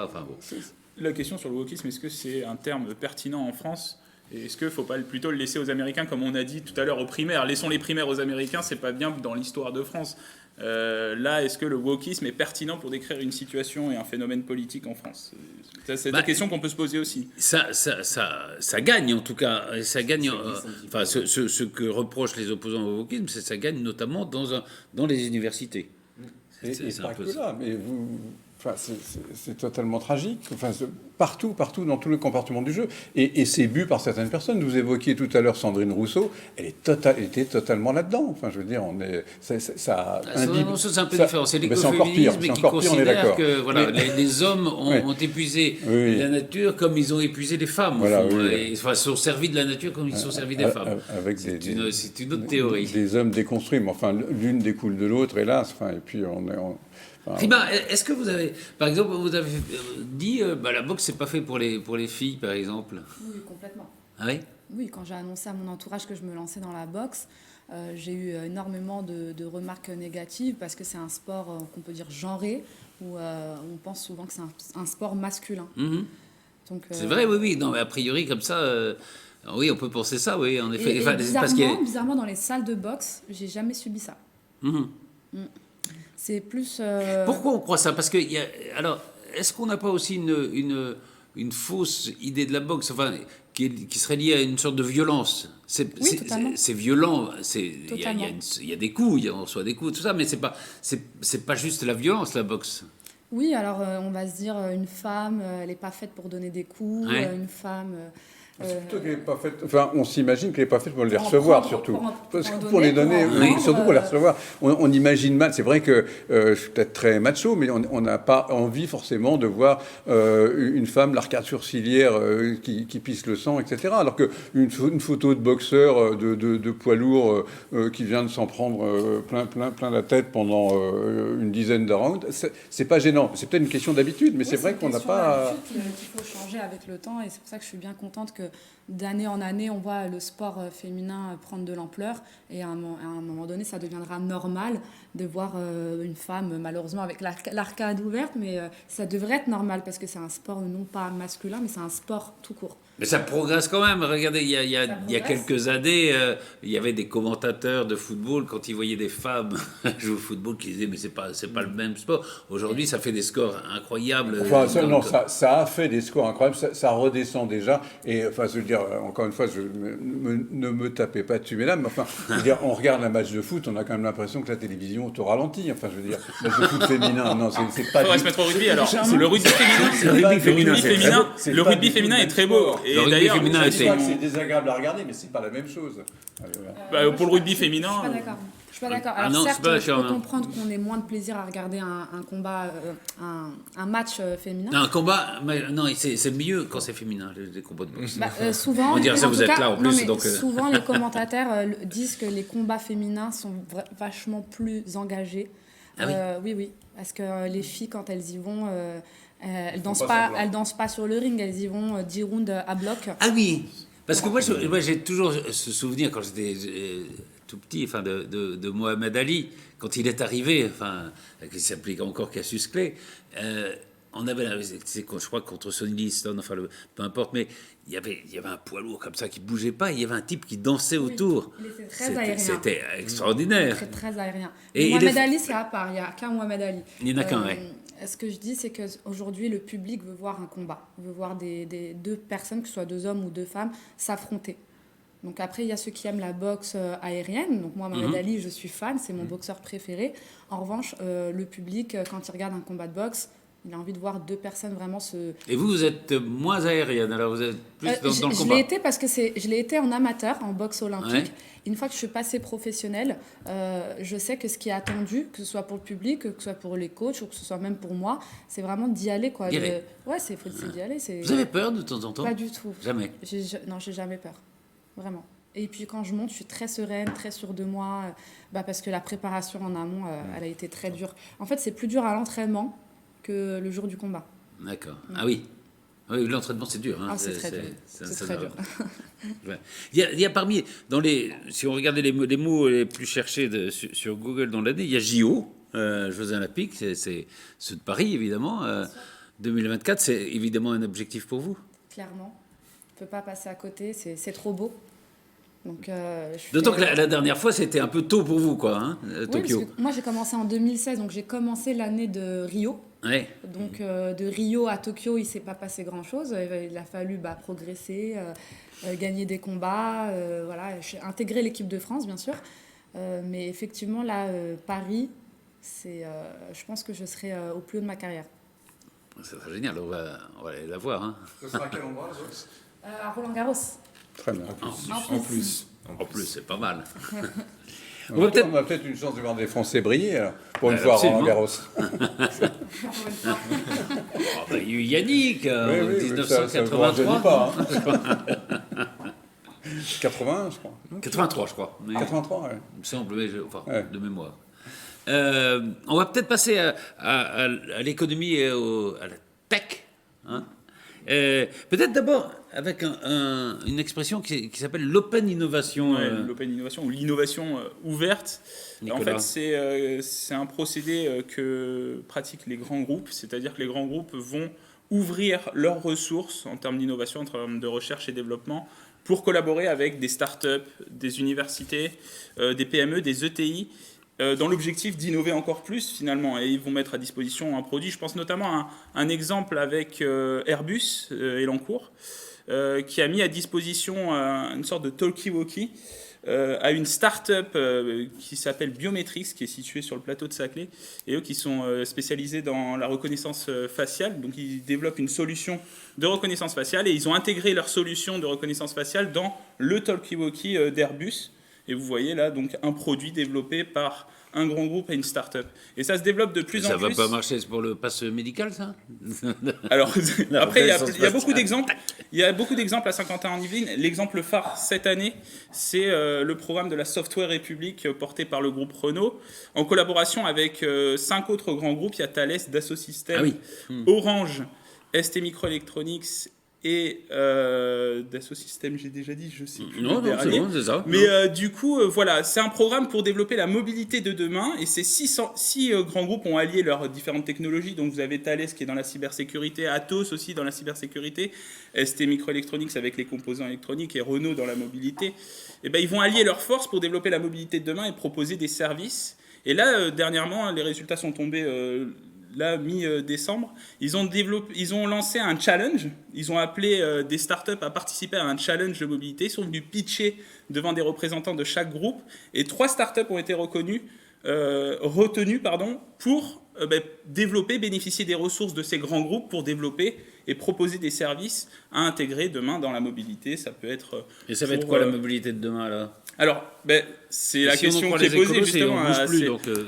La question sur le wokisme, est-ce que c'est un terme pertinent en France? Et est-ce qu'il ne faut pas plutôt le laisser aux Américains, comme on a dit tout à l'heure aux primaires? Laissons les primaires aux Américains, c'est pas bien dans l'histoire de France. Là, est-ce que le wokisme est pertinent pour décrire une situation et un phénomène politique en France? C'est la question qu'on peut se poser aussi. Ça gagne en tout cas. Ça gagne. Ce que reprochent les opposants au wokisme, c'est que ça gagne notamment dans les universités. C'est pas que là, mais c'est totalement tragique. Partout, dans tout le comportement du jeu. Et c'est bu par certaines personnes. Vous évoquiez tout à l'heure Sandrine Rousseau. Elle était totalement là-dedans. Je veux dire, c'est un peu différent. C'est l'écoféminisme qui considère que les hommes ont épuisé la nature comme ils ont épuisé les femmes. Ils sont servis de la nature comme ils sont servis des femmes. C'est une autre théorie. Des hommes déconstruits. Mais l'une découle de l'autre, hélas. Et puis Rima, est-ce que vous avez, par exemple, dit la boxe c'est pas fait pour les filles, par exemple? Oui, complètement. Ah oui? Oui, quand j'ai annoncé à mon entourage que je me lançais dans la boxe, j'ai eu énormément de remarques négatives parce que c'est un sport qu'on peut dire genré, où on pense souvent que c'est un sport masculin. Donc, c'est vrai, oui. Non, mais a priori, comme ça, oui, on peut penser ça, oui, en effet. Bizarrement, dans les salles de boxe, j'ai jamais subi ça. C'est plus... Pourquoi on croit ça? Parce que, est-ce qu'on n'a pas aussi une fausse idée de la boxe, enfin, qui serait liée à une sorte de violence? C'est violent, il y a des coups, on reçoit des coups, tout ça, mais c'est pas juste la violence, la boxe. Oui, alors on va se dire, une femme, elle n'est pas faite pour donner des coups, une femme... C'est plutôt qu'elle n'est pas faite. Enfin, on s'imagine qu'elle n'est pas faite pour les recevoir, surtout. Pour les donner, surtout pour les recevoir. On imagine mal. C'est vrai que je suis peut-être très macho, mais on n'a pas envie forcément de voir une femme, l'arcade sourcilière qui pisse le sang, etc. Alors qu'une photo de boxeur de poids lourd qui vient de s'en prendre plein la tête pendant une dizaine de rounds, c'est pas gênant. C'est peut-être une question d'habitude, mais c'est vrai qu'on n'a pas. C'est une qu'il faut changer avec le temps, et c'est pour ça que je suis bien contente que d'année en année, on voit le sport féminin prendre de l'ampleur, et à un moment donné, ça deviendra normal de voir une femme, malheureusement avec l'arcade ouverte, mais ça devrait être normal parce que c'est un sport non pas masculin, mais c'est un sport tout court. Mais ça progresse quand même. Regardez, il y a quelques années, il y avait des commentateurs de football, quand ils voyaient des femmes jouer au football, qui disaient mais c'est pas le même sport. Aujourd'hui, ça fait des scores incroyables. Enfin, ça a fait des scores incroyables, ça redescend déjà. Et enfin, je veux dire, encore une fois, ne me tapez pas dessus, mesdames. Mais enfin, je veux dire, on regarde un match de foot, on a quand même l'impression que la télévision te ralentit. Enfin, je veux dire, le match de foot féminin, non, c'est pas. Il faudrait se mettre au rugby alors. Le rugby féminin est très beau. Et d'ailleurs, je dis pas que c'est désagréable à regarder, mais c'est pas la même chose. Pour le rugby féminin. Je suis pas d'accord. Alors certes, je peux comprendre qu'on ait moins de plaisir à regarder un combat, un match féminin. Non, un combat, non, c'est mieux quand c'est féminin, les combats de boxe. Souvent, on dirait ça, vous êtes là en plus. Donc, souvent, les commentateurs disent que les combats féminins sont vachement plus engagés. Ah oui. Oui, parce que les filles, quand elles y vont, elles dansent pas sur le ring, elles y vont 10 rounds à bloc. Ah oui, parce que moi j'ai toujours ce souvenir quand j'étais tout petit, enfin de Mohamed Ali, quand il est arrivé, enfin qui s'appelait encore Cassius Clay. On avait, je crois, contre Sonny Liston, enfin peu importe, mais il y avait un poids lourd comme ça qui bougeait pas. Il y avait un type qui dansait autour. C'était extraordinaire. Très aérien. Et Mohamed Ali, c'est à part. Il n'y a qu'un Mohamed Ali. Il n'y en a qu'un, oui. Ce que je dis, c'est qu'aujourd'hui, le public veut voir un combat, veut voir des deux personnes, que ce soit 2 hommes ou 2 femmes, s'affronter. Donc après, il y a ceux qui aiment la boxe aérienne. Donc moi, Mohamed Ali, je suis fan, c'est mon boxeur préféré. En revanche, le public, quand il regarde un combat de boxe, il a envie de voir 2 personnes vraiment se... Et vous êtes moins aérienne, alors vous êtes plus dans le combat. Je l'ai été parce que je l'ai été en amateur, en boxe olympique. Ouais. Une fois que je suis passée professionnelle, je sais que ce qui est attendu, que ce soit pour le public, que ce soit pour les coachs, ou que ce soit même pour moi, c'est vraiment d'y aller, quoi. Ouais, c'est d'y aller. Vous avez peur de temps en temps? Pas du tout. Jamais? Non, j'ai jamais peur. Vraiment. Et puis quand je monte, je suis très sereine, très sûre de moi, parce que la préparation en amont, elle a été très dure. En fait, c'est plus dur à l'entraînement que le jour du combat. D'accord. Ah oui. Oui, l'entraînement, c'est dur. Hein. Ah, c'est très dur. C'est très dur. Il y a parmi, si on regardait les mots les plus cherchés sur Google dans l'année, il y a JO, Jeux Olympiques, c'est ceux de Paris, évidemment. 2024, c'est évidemment un objectif pour vous? Clairement. On ne peut pas passer à côté, c'est trop beau. D'autant que la dernière fois, c'était un peu tôt pour vous, quoi, hein, Tokyo. Parce que moi, j'ai commencé en 2016, donc j'ai commencé l'année de Rio. Ouais. Donc, de Rio à Tokyo, il ne s'est pas passé grand-chose. Il a fallu progresser, gagner des combats, intégrer l'équipe de France, bien sûr. Mais effectivement, là, Paris, je pense que je serai au plus haut de ma carrière. Ça sera génial, on va aller la voir. Hein. Ce sera à quel endroit, à Roland-Garros. Très bien. En plus, c'est pas mal. On a peut-être une chance de voir des Français briller, alors, pour une fois à Roland-Garros. Il y a eu Yannick en 1983. Ça pas, hein. 81, je crois. 83, je crois. Mais 83, ouais. Il me semble, de mémoire. On va peut-être passer à l'économie et à la tech. Hein. Peut-être d'abord avec une expression qui s'appelle l'open innovation. L'open innovation ou l'innovation ouverte. Nicolas. En fait, c'est un procédé que pratiquent les grands groupes, c'est-à-dire que les grands groupes vont ouvrir leurs ressources en termes d'innovation, en termes de recherche et développement, pour collaborer avec des startups, des universités, des PME, des ETI, dans l'objectif d'innover encore plus finalement, et ils vont mettre à disposition un produit. Je pense notamment à un exemple avec Airbus Elancourt, qui a mis à disposition une sorte de talkie-walkie à une start-up qui s'appelle Biometrix, qui est située sur le plateau de Saclay, et eux qui sont spécialisés dans la reconnaissance faciale. Donc ils développent une solution de reconnaissance faciale, et ils ont intégré leur solution de reconnaissance faciale dans le talkie-walkie d'Airbus. Et vous voyez là donc un produit développé par un grand groupe et une start-up. Et ça se développe de plus en plus. Ça va pas marcher pour le pass médical, ça? Alors, après, il y a beaucoup d'exemples. Il y a beaucoup d'exemples à Saint-Quentin-en-Yvelines. L'exemple phare cette année, c'est le programme de la Software République porté par le groupe Renault, en collaboration avec 5 autres grands groupes. Il y a Thales, Dassault Systèmes, Orange, ST Microelectronics et Dassault Systèmes, j'ai déjà dit, je sais plus. Non, c'est bon, c'est ça. Mais du coup, voilà, c'est un programme pour développer la mobilité de demain, et ces 6 grands groupes ont allié leurs différentes technologies. Donc vous avez Thales qui est dans la cybersécurité, Atos aussi dans la cybersécurité, ST Microelectronics avec les composants électroniques et Renault dans la mobilité. Et ben, ils vont allier leurs forces pour développer la mobilité de demain et proposer des services. Et là, dernièrement, les résultats sont tombés... là, mi-décembre, ils ont lancé un challenge. Ils ont appelé des startups à participer à un challenge de mobilité. Ils sont venus pitcher devant des représentants de chaque groupe. Et 3 startups ont été retenues pour bénéficier des ressources de ces grands groupes pour développer et proposer des services à intégrer demain dans la mobilité. Ça peut être... Et ça va être quoi la mobilité de demain, là? Alors, c'est la question qui est posée justement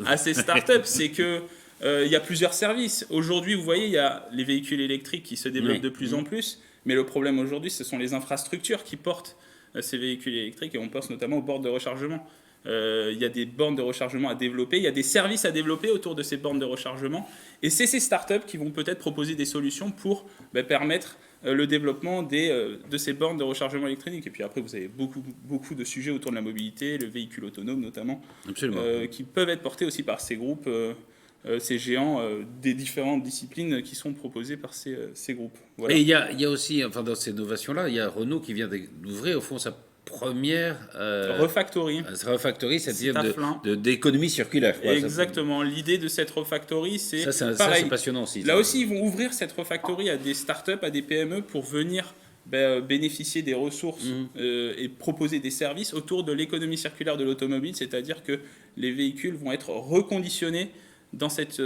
à ces startups. C'est que il y a plusieurs services. Aujourd'hui, vous voyez, il y a les véhicules électriques qui se développent de plus en plus, mais le problème aujourd'hui, ce sont les infrastructures qui portent ces véhicules électriques, et on pense notamment aux bornes de rechargement. Il y a des bornes de rechargement à développer, il y a des services à développer autour de ces bornes de rechargement, et c'est ces startups qui vont peut-être proposer des solutions pour permettre le développement de ces bornes de rechargement électronique. Et puis après, vous avez beaucoup de sujets autour de la mobilité, le véhicule autonome notamment, qui peuvent être portés aussi par ces groupes, ces géants des différentes disciplines qui sont proposées par ces groupes. Voilà. Et il y a aussi, enfin, dans ces innovations-là, il y a Renault qui vient d'ouvrir au fond sa première refactory, c'est-à-dire d'économie circulaire. Quoi. Exactement. L'idée de cette refactory, c'est pareil. Ça, c'est passionnant aussi. Là aussi, ils vont ouvrir cette refactory à des startups, à des PME pour venir bénéficier des ressources et proposer des services autour de l'économie circulaire de l'automobile, c'est-à-dire que les véhicules vont être reconditionnés dans cette...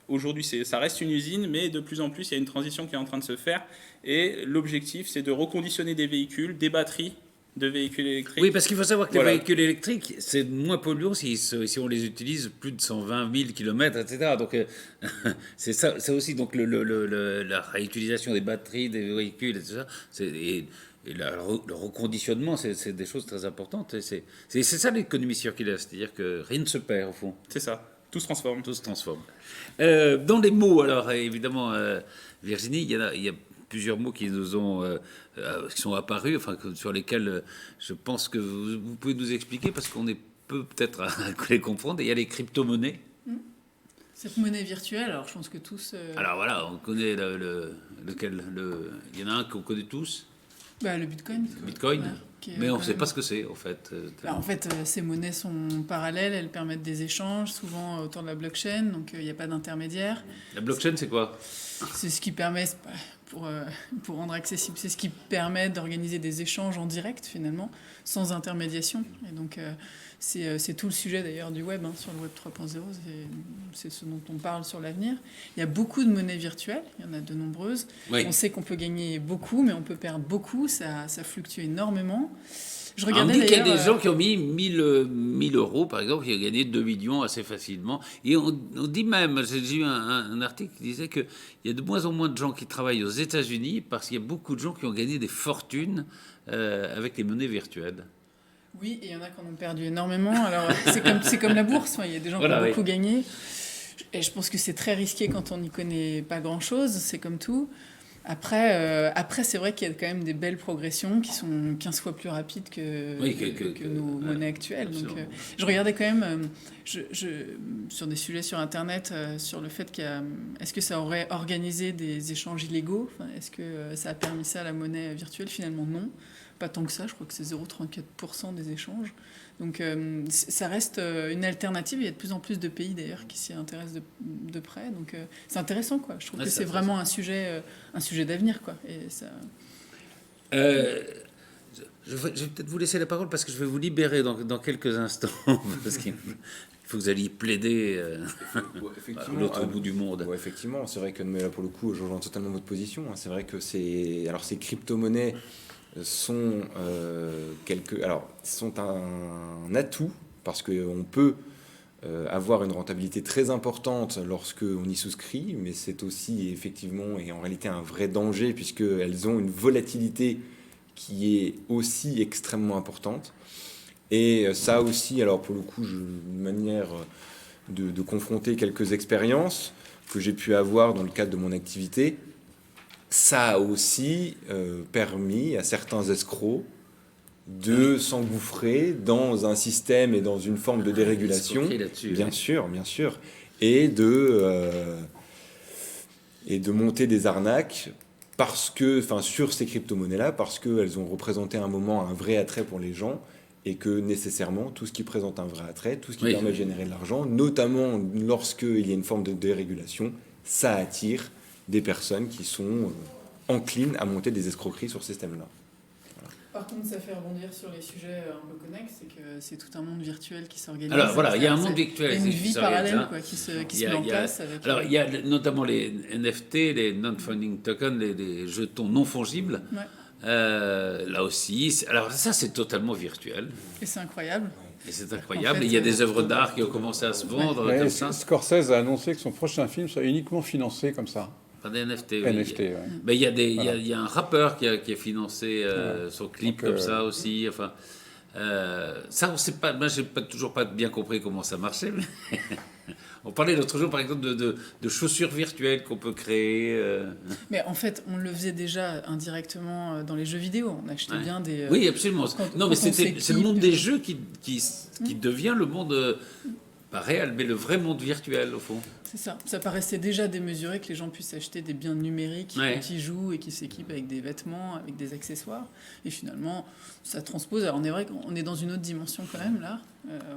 aujourd'hui, ça reste une usine, mais de plus en plus, il y a une transition qui est en train de se faire. Et l'objectif, c'est de reconditionner des véhicules, des batteries de véhicules électriques. Oui, parce qu'il faut savoir que les véhicules électriques, c'est moins polluant si on les utilise plus de 120 000 km, etc. Donc, c'est ça aussi. Donc, la réutilisation des batteries, des véhicules, et tout ça, et le reconditionnement, c'est des choses très importantes. C'est ça l'économie circulaire, c'est-à-dire que rien ne se perd, au fond. C'est ça. Tout se transforme. Tout se transforme. Dans les mots, alors, évidemment, Virginie, il y a plusieurs mots qui nous ont, qui sont apparus, enfin, sur lesquels je pense que vous pouvez nous expliquer, parce qu'on est peut-être à les comprendre. Il y a les crypto-monnaies. Cette monnaie virtuelle, alors je pense que tous... Alors voilà, on connaît lequel. Il y en a un qu'on connaît tous. Le Bitcoin. Bitcoin. Ouais. Mais on ne sait pas ce que c'est, en fait. En fait, ces monnaies sont parallèles, elles permettent des échanges, souvent autour de la blockchain, donc il n'y a pas d'intermédiaire. La blockchain, c'est quoi? C'est ce qui permet, pour rendre accessible, c'est ce qui permet d'organiser des échanges en direct, finalement, sans intermédiation. Et donc, c'est tout le sujet, d'ailleurs, du web, sur le web 3.0, c'est ce dont on parle sur l'avenir. Il y a beaucoup de monnaies virtuelles, il y en a de nombreuses. Oui. On sait qu'on peut gagner beaucoup, mais on peut perdre beaucoup, ça fluctue énormément. On dit qu'il y a des gens qui ont mis 1000 euros, par exemple, qui ont gagné 2 millions assez facilement. Et on dit même, j'ai eu un article qui disait qu'il y a de moins en moins de gens qui travaillent aux États-Unis parce qu'il y a beaucoup de gens qui ont gagné des fortunes avec les monnaies virtuelles. Oui, et il y en a qui en ont perdu énormément. Alors, c'est comme la bourse, il y a des gens qui ont beaucoup gagné. Et je pense que c'est très risqué quand on n'y connaît pas grand-chose, c'est comme tout. Après, c'est vrai qu'il y a quand même des belles progressions qui sont 15 fois plus rapides que nos monnaies actuelles. Donc, je regardais quand même sur des sujets sur Internet, sur le fait est-ce que ça aurait organisé des échanges illégaux, est-ce que ça a permis ça à la monnaie virtuelle? Finalement, non. Pas tant que ça, je crois que c'est 0,34% des échanges. Donc ça reste une alternative. Il y a de plus en plus de pays d'ailleurs qui s'y intéressent de près. Donc c'est intéressant, quoi. Je trouve que c'est vraiment un sujet d'avenir, quoi. Et ça... je vais peut-être vous laisser la parole parce que je vais vous libérer dans quelques instants parce qu'il faut que vous alliez plaider à l'autre bout du monde. Ouais, effectivement, c'est vrai que mais là pour le coup, je rejoins totalement votre position. C'est vrai que ces crypto-monnaies sont sont un atout parce qu'on peut avoir une rentabilité très importante lorsqu'on y souscrit, mais c'est aussi effectivement et en réalité un vrai danger puisqu'elles ont une volatilité qui est aussi extrêmement importante. Et ça aussi, alors pour le coup, une manière de confronter quelques expériences que j'ai pu avoir dans le cadre de mon activité, ça a aussi permis à certains escrocs de s'engouffrer dans un système et dans une forme de dérégulation, bien sûr, et de monter des arnaques parce que, sur ces crypto-monnaies-là, parce qu'elles ont représenté à un moment un vrai attrait pour les gens et que nécessairement, tout ce qui présente un vrai attrait, tout ce qui permet de générer de l'argent, notamment lorsqu'il y a une forme de dérégulation, ça attire des personnes qui sont enclines à monter des escroqueries sur ce système-là. Par contre, ça fait rebondir sur les sujets un peu connexes, c'est que c'est tout un monde virtuel qui s'organise. Alors voilà, il y a un monde virtuel. Une vie parallèle qui se met en place. Alors il y a notamment les NFT, les non-funding tokens, les jetons non fongibles. Ouais. Là aussi, alors ça c'est totalement virtuel. Et c'est incroyable. Et c'est incroyable. En fait, il y a des œuvres d'art qui ont commencé à se vendre. Ouais. Comme ça. Scorsese a annoncé que son prochain film serait uniquement financé comme ça. Pas des NFT. Oui. NFT, ouais. Mais il y a un rappeur qui a financé son clip comme ça aussi. Enfin, ça, on sait pas. Moi, j'ai toujours pas bien compris comment ça marchait. Mais on parlait l'autre jour, par exemple, de chaussures virtuelles qu'on peut créer. Mais en fait, on le faisait déjà indirectement dans les jeux vidéo. On achetait bien des. Oui, absolument. Non, mais c'est le monde des jeux qui devient le monde. Pas réel, mais le vrai monde virtuel, au fond. C'est ça. Ça paraissait déjà démesuré que les gens puissent acheter des biens numériques qui jouent et qui s'équipent avec des vêtements, avec des accessoires. Et finalement, ça transpose. Alors, on est vrai qu'on est dans une autre dimension quand même, là.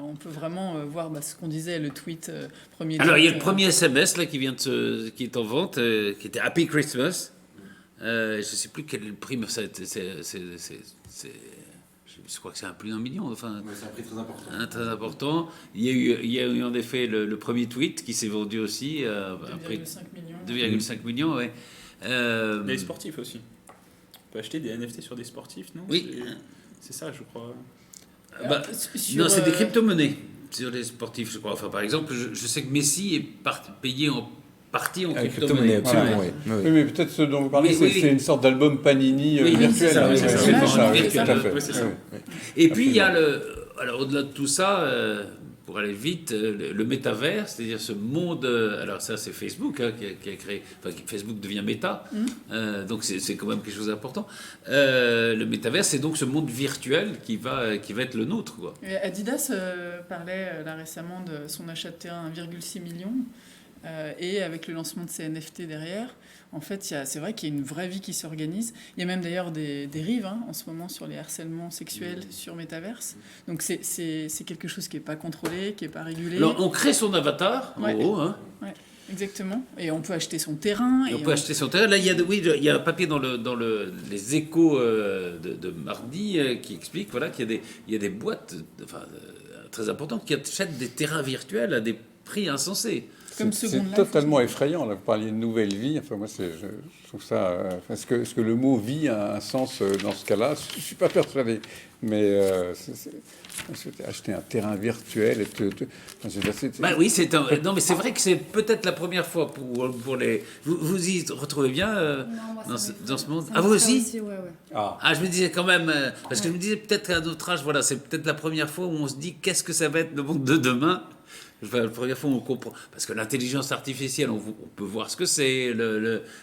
On peut vraiment voir ce qu'on disait, le tweet premier. Alors, il y a le premier SMS là, qui est en vente, qui était Happy Christmas. Je ne sais plus quel prix, mais je crois que c'est un plus d'un million. Enfin, c'est un prix très important. Très important. Il y a eu en effet le premier tweet qui s'est vendu aussi. 2,5 millions. 2,5 millions, oui. Les sportifs aussi. On peut acheter des NFT sur des sportifs, non? Oui. C'est ça, je crois. Non, c'est des crypto-monnaies sur les sportifs, je crois. Enfin, par exemple, je sais que Messi est payé en partie en crypto-monnaie. Absolument, oui. Oui, mais peut-être ce dont vous parlez, c'est une sorte d'album Panini virtuel. C'est ça. Et puis, il y a alors, au-delà de tout ça, pour aller vite, le métavers, c'est-à-dire ce monde. Alors, ça, c'est Facebook qui a créé. Enfin, Facebook devient méta. Donc, c'est quand même quelque chose d'important. Le métavers, c'est donc ce monde virtuel qui va être le nôtre, quoi. Et Adidas parlait là récemment de son achat de terrain 1,6 million. Et avec le lancement de ces NFT derrière, en fait, c'est vrai qu'il y a une vraie vie qui s'organise. Il y a même d'ailleurs des dérives en ce moment sur les harcèlements sexuels sur Metaverse. Donc c'est quelque chose qui n'est pas contrôlé, qui n'est pas régulé. Alors on crée son avatar, en gros. Hein. Ouais, exactement. Et on peut acheter son terrain. On peut acheter son terrain. Là, il y a un papier dans les échos de mardi qui explique qu'il y a des boîtes très importantes qui achètent des terrains virtuels à des prix insensés. C'est totalement effrayant. Là, vous parliez de nouvelle vie. Enfin, moi, je trouve ça. Est-ce que le mot vie a un sens dans ce cas-là? Je ne suis pas persuadé. Mais acheter un terrain virtuel oui, non, mais c'est vrai que c'est peut-être la première fois pour les. Vous y retrouvez bien dans ce monde? Ah, vous aussi? Ouais. Je me disais quand même parce que je me disais peut-être qu'à notre âge, voilà, c'est peut-être la première fois où on se dit qu'est-ce que ça va être le monde de demain. La première fois où on comprend, parce que l'intelligence artificielle, on peut voir ce que c'est,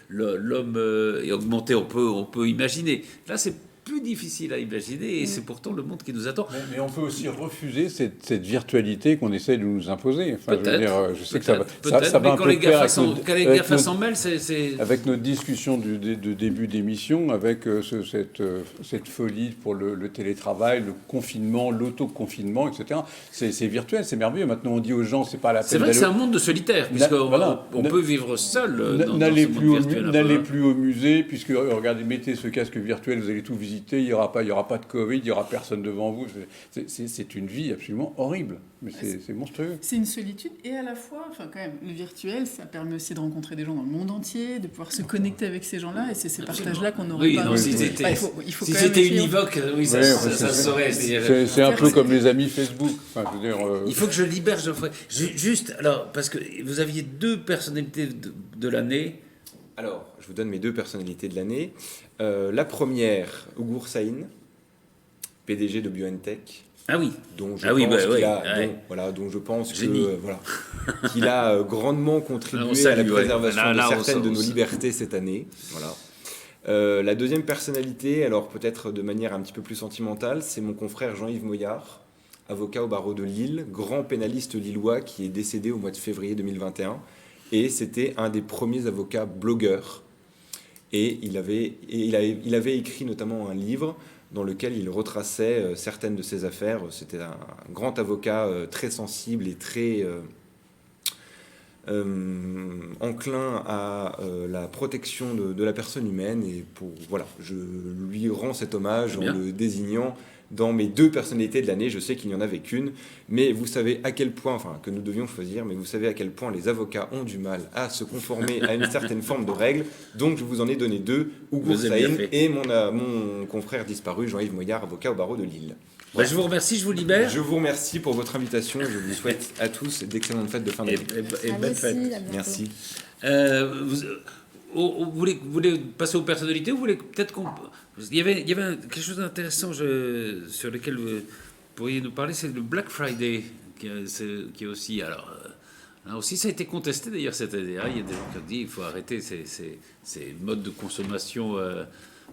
l'homme est augmenté, on peut imaginer. Là, c'est plus difficile à imaginer et c'est pourtant le monde qui nous attend. Mais on peut aussi refuser cette virtualité qu'on essaie de nous imposer. Enfin, je sais que ça va un peu de pair quand les GAFA s'en mêlent, c'est... Avec notre discussion de début d'émission, avec cette folie pour le télétravail, le confinement, l'autoconfinement, etc. C'est virtuel, c'est merveilleux. Maintenant, on dit aux gens, c'est pas la peine. C'est vrai que c'est un monde de solitaire, puisqu'on peut vivre seul dans ce monde virtuel. N'allez plus au musée, puisque regardez, mettez ce casque virtuel, vous allez tout visiter, il n'y aura pas de Covid, il n'y aura personne devant vous. C'est une vie absolument horrible, mais c'est monstrueux. C'est une solitude, et à la fois, enfin quand même, le virtuel, ça permet aussi de rencontrer des gens dans le monde entier, de pouvoir se connecter avec ces gens-là, et c'est ces partages-là qu'on n'aurait pas. Si c'était univoque, ça se saurait. C'est un peu comme les amis Facebook. Enfin, je veux dire, il faut que je libère Geoffrey. Juste, alors, parce que vous aviez 2 personnalités de l'année. Alors, je vous donne mes 2 personnalités de l'année. La première, Ugur Sahin, PDG de BioNTech. Ah oui. Dont je pense qu'il a grandement contribué à la préservation de certaines de nos libertés cette année. Voilà. La deuxième personnalité, alors peut-être de manière un petit peu plus sentimentale, c'est mon confrère Jean-Yves Moyard, avocat au barreau de Lille, grand pénaliste lillois qui est décédé au mois de février 2021. Et c'était un des premiers avocats blogueurs. Et il avait écrit notamment un livre dans lequel il retraçait certaines de ses affaires. C'était un grand avocat très sensible et très enclin à la protection de la personne humaine. Et je lui rends cet hommage en le désignant dans mes 2 personnalités de l'année. Je sais qu'il n'y en avait qu'une, mais vous savez à quel point, que nous devions choisir, mais vous savez à quel point les avocats ont du mal à se conformer à une certaine forme de règles. Donc je vous en ai donné 2, Ugur Sahin et mon confrère disparu, Jean-Yves Moyard, avocat au barreau de Lille. Je vous remercie, je vous libère. Je vous remercie pour votre invitation. Je vous souhaite à tous d'excellentes fêtes de fin d'année. Et belles fêtes. Merci. Vous voulez passer aux personnalités ou vous voulez peut-être qu'on... Il y avait quelque chose d'intéressant sur lequel vous pourriez nous parler, c'est le Black Friday, qui est aussi... Alors, là aussi, ça a été contesté d'ailleurs cette année. Il y a des gens qui ont dit qu'il faut arrêter ces modes de consommation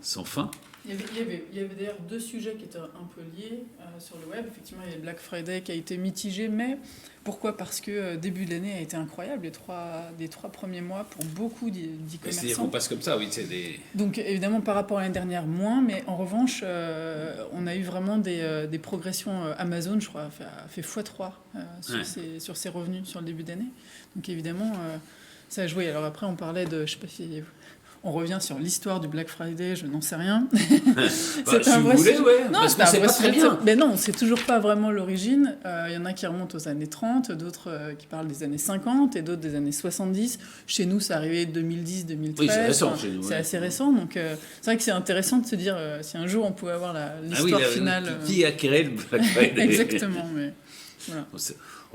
sans fin. Il y avait d'ailleurs 2 sujets qui étaient un peu liés sur le web. Effectivement, il y a le Black Friday qui a été mitigé, mais pourquoi ? Parce que début de l'année a été incroyable, les 3 premiers mois pour beaucoup d'e-commerçants. On passe comme ça, oui. Donc évidemment, par rapport à l'année dernière, moins, mais en revanche, on a eu vraiment des progressions. Amazon, je crois, a fait x3 sur ses revenus sur le début d'année. Donc évidemment, ça a joué. Alors après, on parlait de... Je sais pas si... On revient sur l'histoire du Black Friday, je n'en sais rien. C'est un vrai sujet. Non, c'est un vrai sujet. Mais non, on ne sait toujours pas vraiment l'origine. Il y en a qui remontent aux années 30, d'autres qui parlent des années 50 et d'autres des années 70. Chez nous, c'est arrivé 2010-2013. Oui, c'est récent chez nous. C'est assez récent. Donc, c'est vrai que c'est intéressant de se dire si un jour on pouvait avoir l'histoire finale. Qui a créé le Black Friday? Exactement, mais voilà.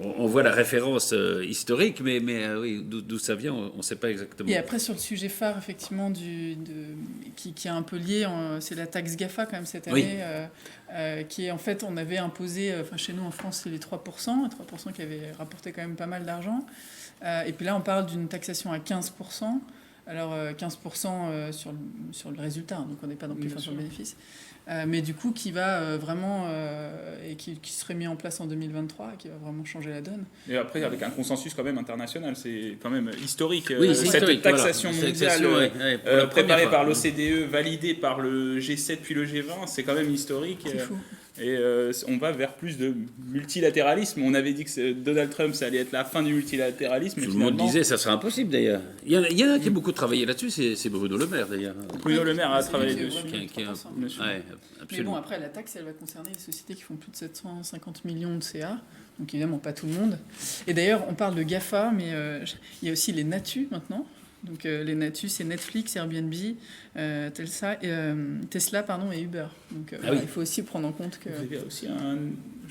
On voit la référence historique, mais oui, d'où ça vient, on ne sait pas exactement. Et après, sur le sujet phare, effectivement, qui est un peu lié, c'est la taxe GAFA, quand même, cette année, qui est, en fait, on avait imposé, chez nous, en France, c'est les 3%, qui avaient rapporté quand même pas mal d'argent. Et puis là, on parle d'une taxation à 15%. Alors, 15% sur le résultat, donc on n'est pas non plus sur le bénéfice. Mais du coup, qui va vraiment, et qui serait mis en place en 2023, et qui va vraiment changer la donne. Et après, avec un consensus quand même international, c'est quand même historique. Oui, cette taxation mondiale préparée par l'OCDE, validée par le G7 puis le G20, c'est quand même historique. C'est fou. Et on va vers plus de multilatéralisme. On avait dit que Donald Trump, ça allait être la fin du multilatéralisme. Tout le monde disait que ça serait impossible d'ailleurs. Il y en a qui a beaucoup travaillé là-dessus, c'est Bruno Le Maire d'ailleurs. Bruno Le Maire a travaillé dessus. Mais bon, après, la taxe, elle va concerner les sociétés qui font plus de 750 millions de CA. Donc évidemment, pas tout le monde. Et d'ailleurs, on parle de GAFA, mais il y a aussi les NATU maintenant. Donc les NATU, c'est Netflix, Airbnb, Tesla, et Uber. Donc il faut aussi prendre en compte que... Il y a aussi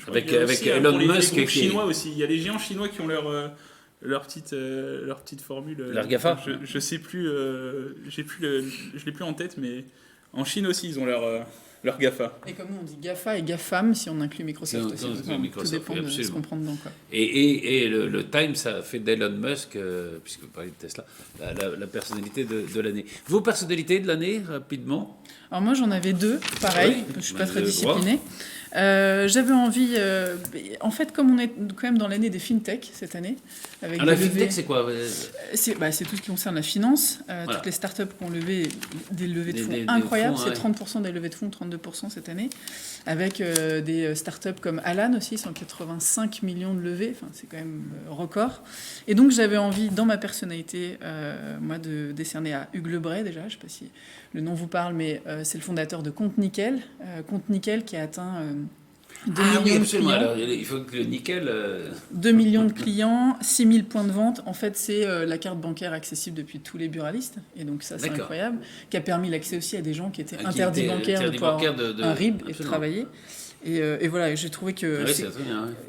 avec Elon Musk les chinois aussi. Il y a les géants chinois qui ont leur petite formule. Leur GAFA. Je sais plus, je l'ai plus en tête, mais en Chine aussi, ils ont leur leur GAFA. Et comme nous, on dit GAFA et GAFAM si on inclut Microsoft aussi. Microsoft, tout dépend de ce qu'on prend dedans. Quoi. Et le Time, ça a fait d'Elon Musk, puisque vous parlez de Tesla, la personnalité de l'année. Vos personnalités de l'année, rapidement? Alors moi, j'en avais 2, pareil. Je ne suis pas très disciplinée. J'avais envie, en fait, comme on est quand même dans l'année des fintech cette année, avec la fintech, c'est quoi? C'est tout ce qui concerne la finance. Voilà. Toutes les startups qui ont levé des levées de fonds incroyables, c'est 30% des levées de fonds, 32% cette année, avec des startups comme Alan aussi, 185 millions de levées, enfin, c'est quand même record. Et donc j'avais envie, dans ma personnalité, moi, de décerner à Hugues Lebray déjà, je ne sais pas si le nom vous parle, mais c'est le fondateur de Compte Nickel. Compte Nickel qui a atteint 2 millions de clients. Alors, il faut que le nickel... 2 millions de clients, 6000 points de vente. En fait, c'est la carte bancaire accessible depuis tous les buralistes. Et donc ça, c'est incroyable. Qui a permis l'accès aussi à des gens qui étaient interdits bancaires de pouvoir un RIB et de travailler. Et voilà, j'ai trouvé que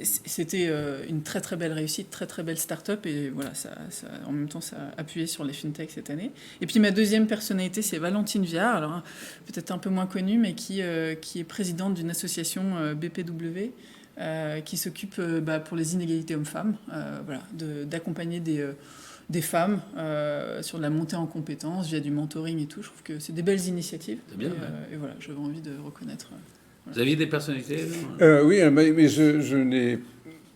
c'était une très très belle réussite, très très belle start-up. Et voilà, en même temps, ça a appuyé sur les fintechs cette année. Et puis ma deuxième personnalité, c'est Valentine Viard, alors peut-être un peu moins connue, mais qui est présidente d'une association BPW qui s'occupe pour les inégalités hommes-femmes, voilà, d'accompagner des femmes sur la montée en compétences via du mentoring et tout. Je trouve que c'est des belles initiatives. C'est bien, et voilà, j'avais envie de reconnaître... Vous aviez des personnalités? Oui, mais je n'ai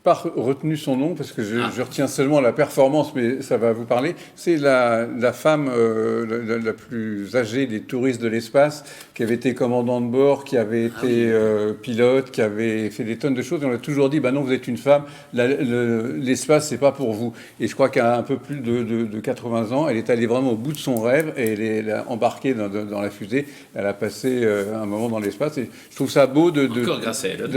pas retenu son nom parce que je retiens seulement la performance, mais ça va vous parler. C'est la femme la plus âgée des touristes de l'espace qui avait été commandant de bord, qui avait été pilote, qui avait fait des tonnes de choses. Et on a toujours dit, non, vous êtes une femme, l'espace, c'est pas pour vous. Et je crois qu'à un peu plus de 80 ans, elle est allée vraiment au bout de son rêve et elle est embarquée dans la fusée. Elle a passé un moment dans l'espace. Et je trouve ça beau de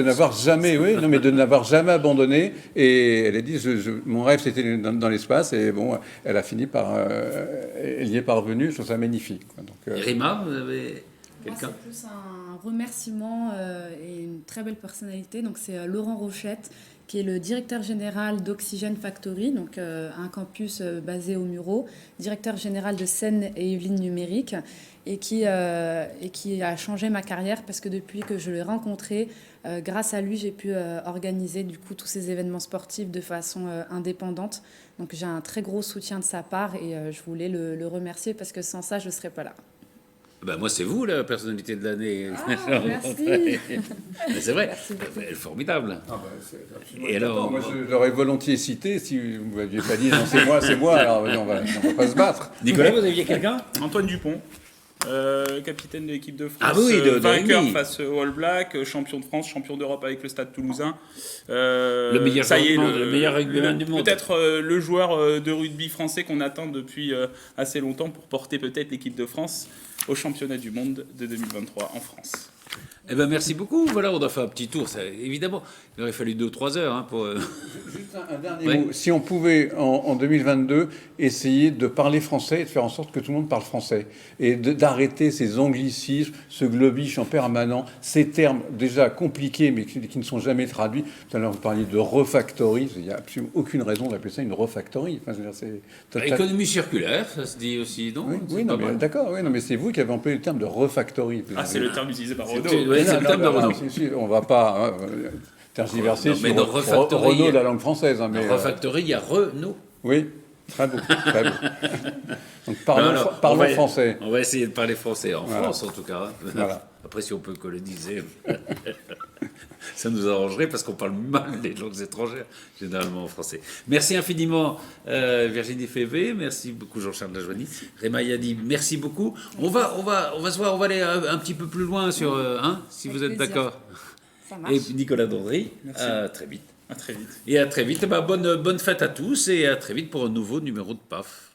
n'avoir jamais, de n'avoir jamais abandonné. Et elle a dit, mon rêve, c'était dans l'espace. Et bon, elle a fini par... elle y est parvenue. Je trouve ça magnifique. Donc, Rima, vous avez... Quelqu'un? Moi, c'est plus un remerciement et une très belle personnalité. Donc, c'est Laurent Rochette, qui est le directeur général d'Oxygène Factory, donc un campus basé au Mureaux, directeur général de Seine et Yvelines Numérique, et qui a changé ma carrière parce que depuis que je l'ai rencontré, grâce à lui, j'ai pu organiser du coup tous ces événements sportifs de façon indépendante. Donc, j'ai un très gros soutien de sa part et je voulais le remercier parce que sans ça, je ne serais pas là. Moi, c'est vous, la personnalité de l'année. Merci. C'est vrai, elle est formidable. Et alors, moi, je l'aurais volontiers cité si vous m'aviez pas dit non, c'est moi, alors on va pas se battre. Nicolas, vous aviez quelqu'un? Antoine Dupont. Capitaine de l'équipe de France, vainqueur face au All Black, champion de France, champion d'Europe avec le Stade Toulousain. Le meilleur rugbyman du monde. Peut-être le joueur de rugby français qu'on attend depuis assez longtemps pour porter peut-être l'équipe de France au championnat du monde de 2023 en France. Merci beaucoup. Voilà, on a fait un petit tour. Ça, évidemment, il aurait fallu 2 ou 3 heures pour... Juste un dernier mot. Si on pouvait, en 2022, essayer de parler français et de faire en sorte que tout le monde parle français et d'arrêter ces anglicismes, ce globish en permanent, ces termes déjà compliqués mais qui ne sont jamais traduits. Tout à l'heure, vous parliez de refactory. Il n'y a absolument aucune raison d'appeler ça une refactory. Enfin, économie circulaire, ça se dit aussi, non? Oui, d'accord. Oui, mais c'est vous qui avez employé le terme de refactory. C'est le terme utilisé par Renaud. C'est le terme de Renaud. On ne va pas tergiverser sur Renaud, la langue française. Refactory, il y a Renaud. Oui, très beau. Donc parlons français. On va essayer de parler français, en France en tout cas. Voilà. Après, si on peut coloniser, ça nous arrangerait parce qu'on parle mal les langues étrangères, généralement en français. Merci infiniment Virginie Févé, merci beaucoup Jean-Charles Lajoigny, Réma Yadi, merci beaucoup. On va se voir, on va aller un petit peu plus loin sur, si vous êtes d'accord. Et Nicolas Dondry, à très vite. À très vite. Et à très vite. Bonne fête à tous et à très vite pour un nouveau numéro de PAF.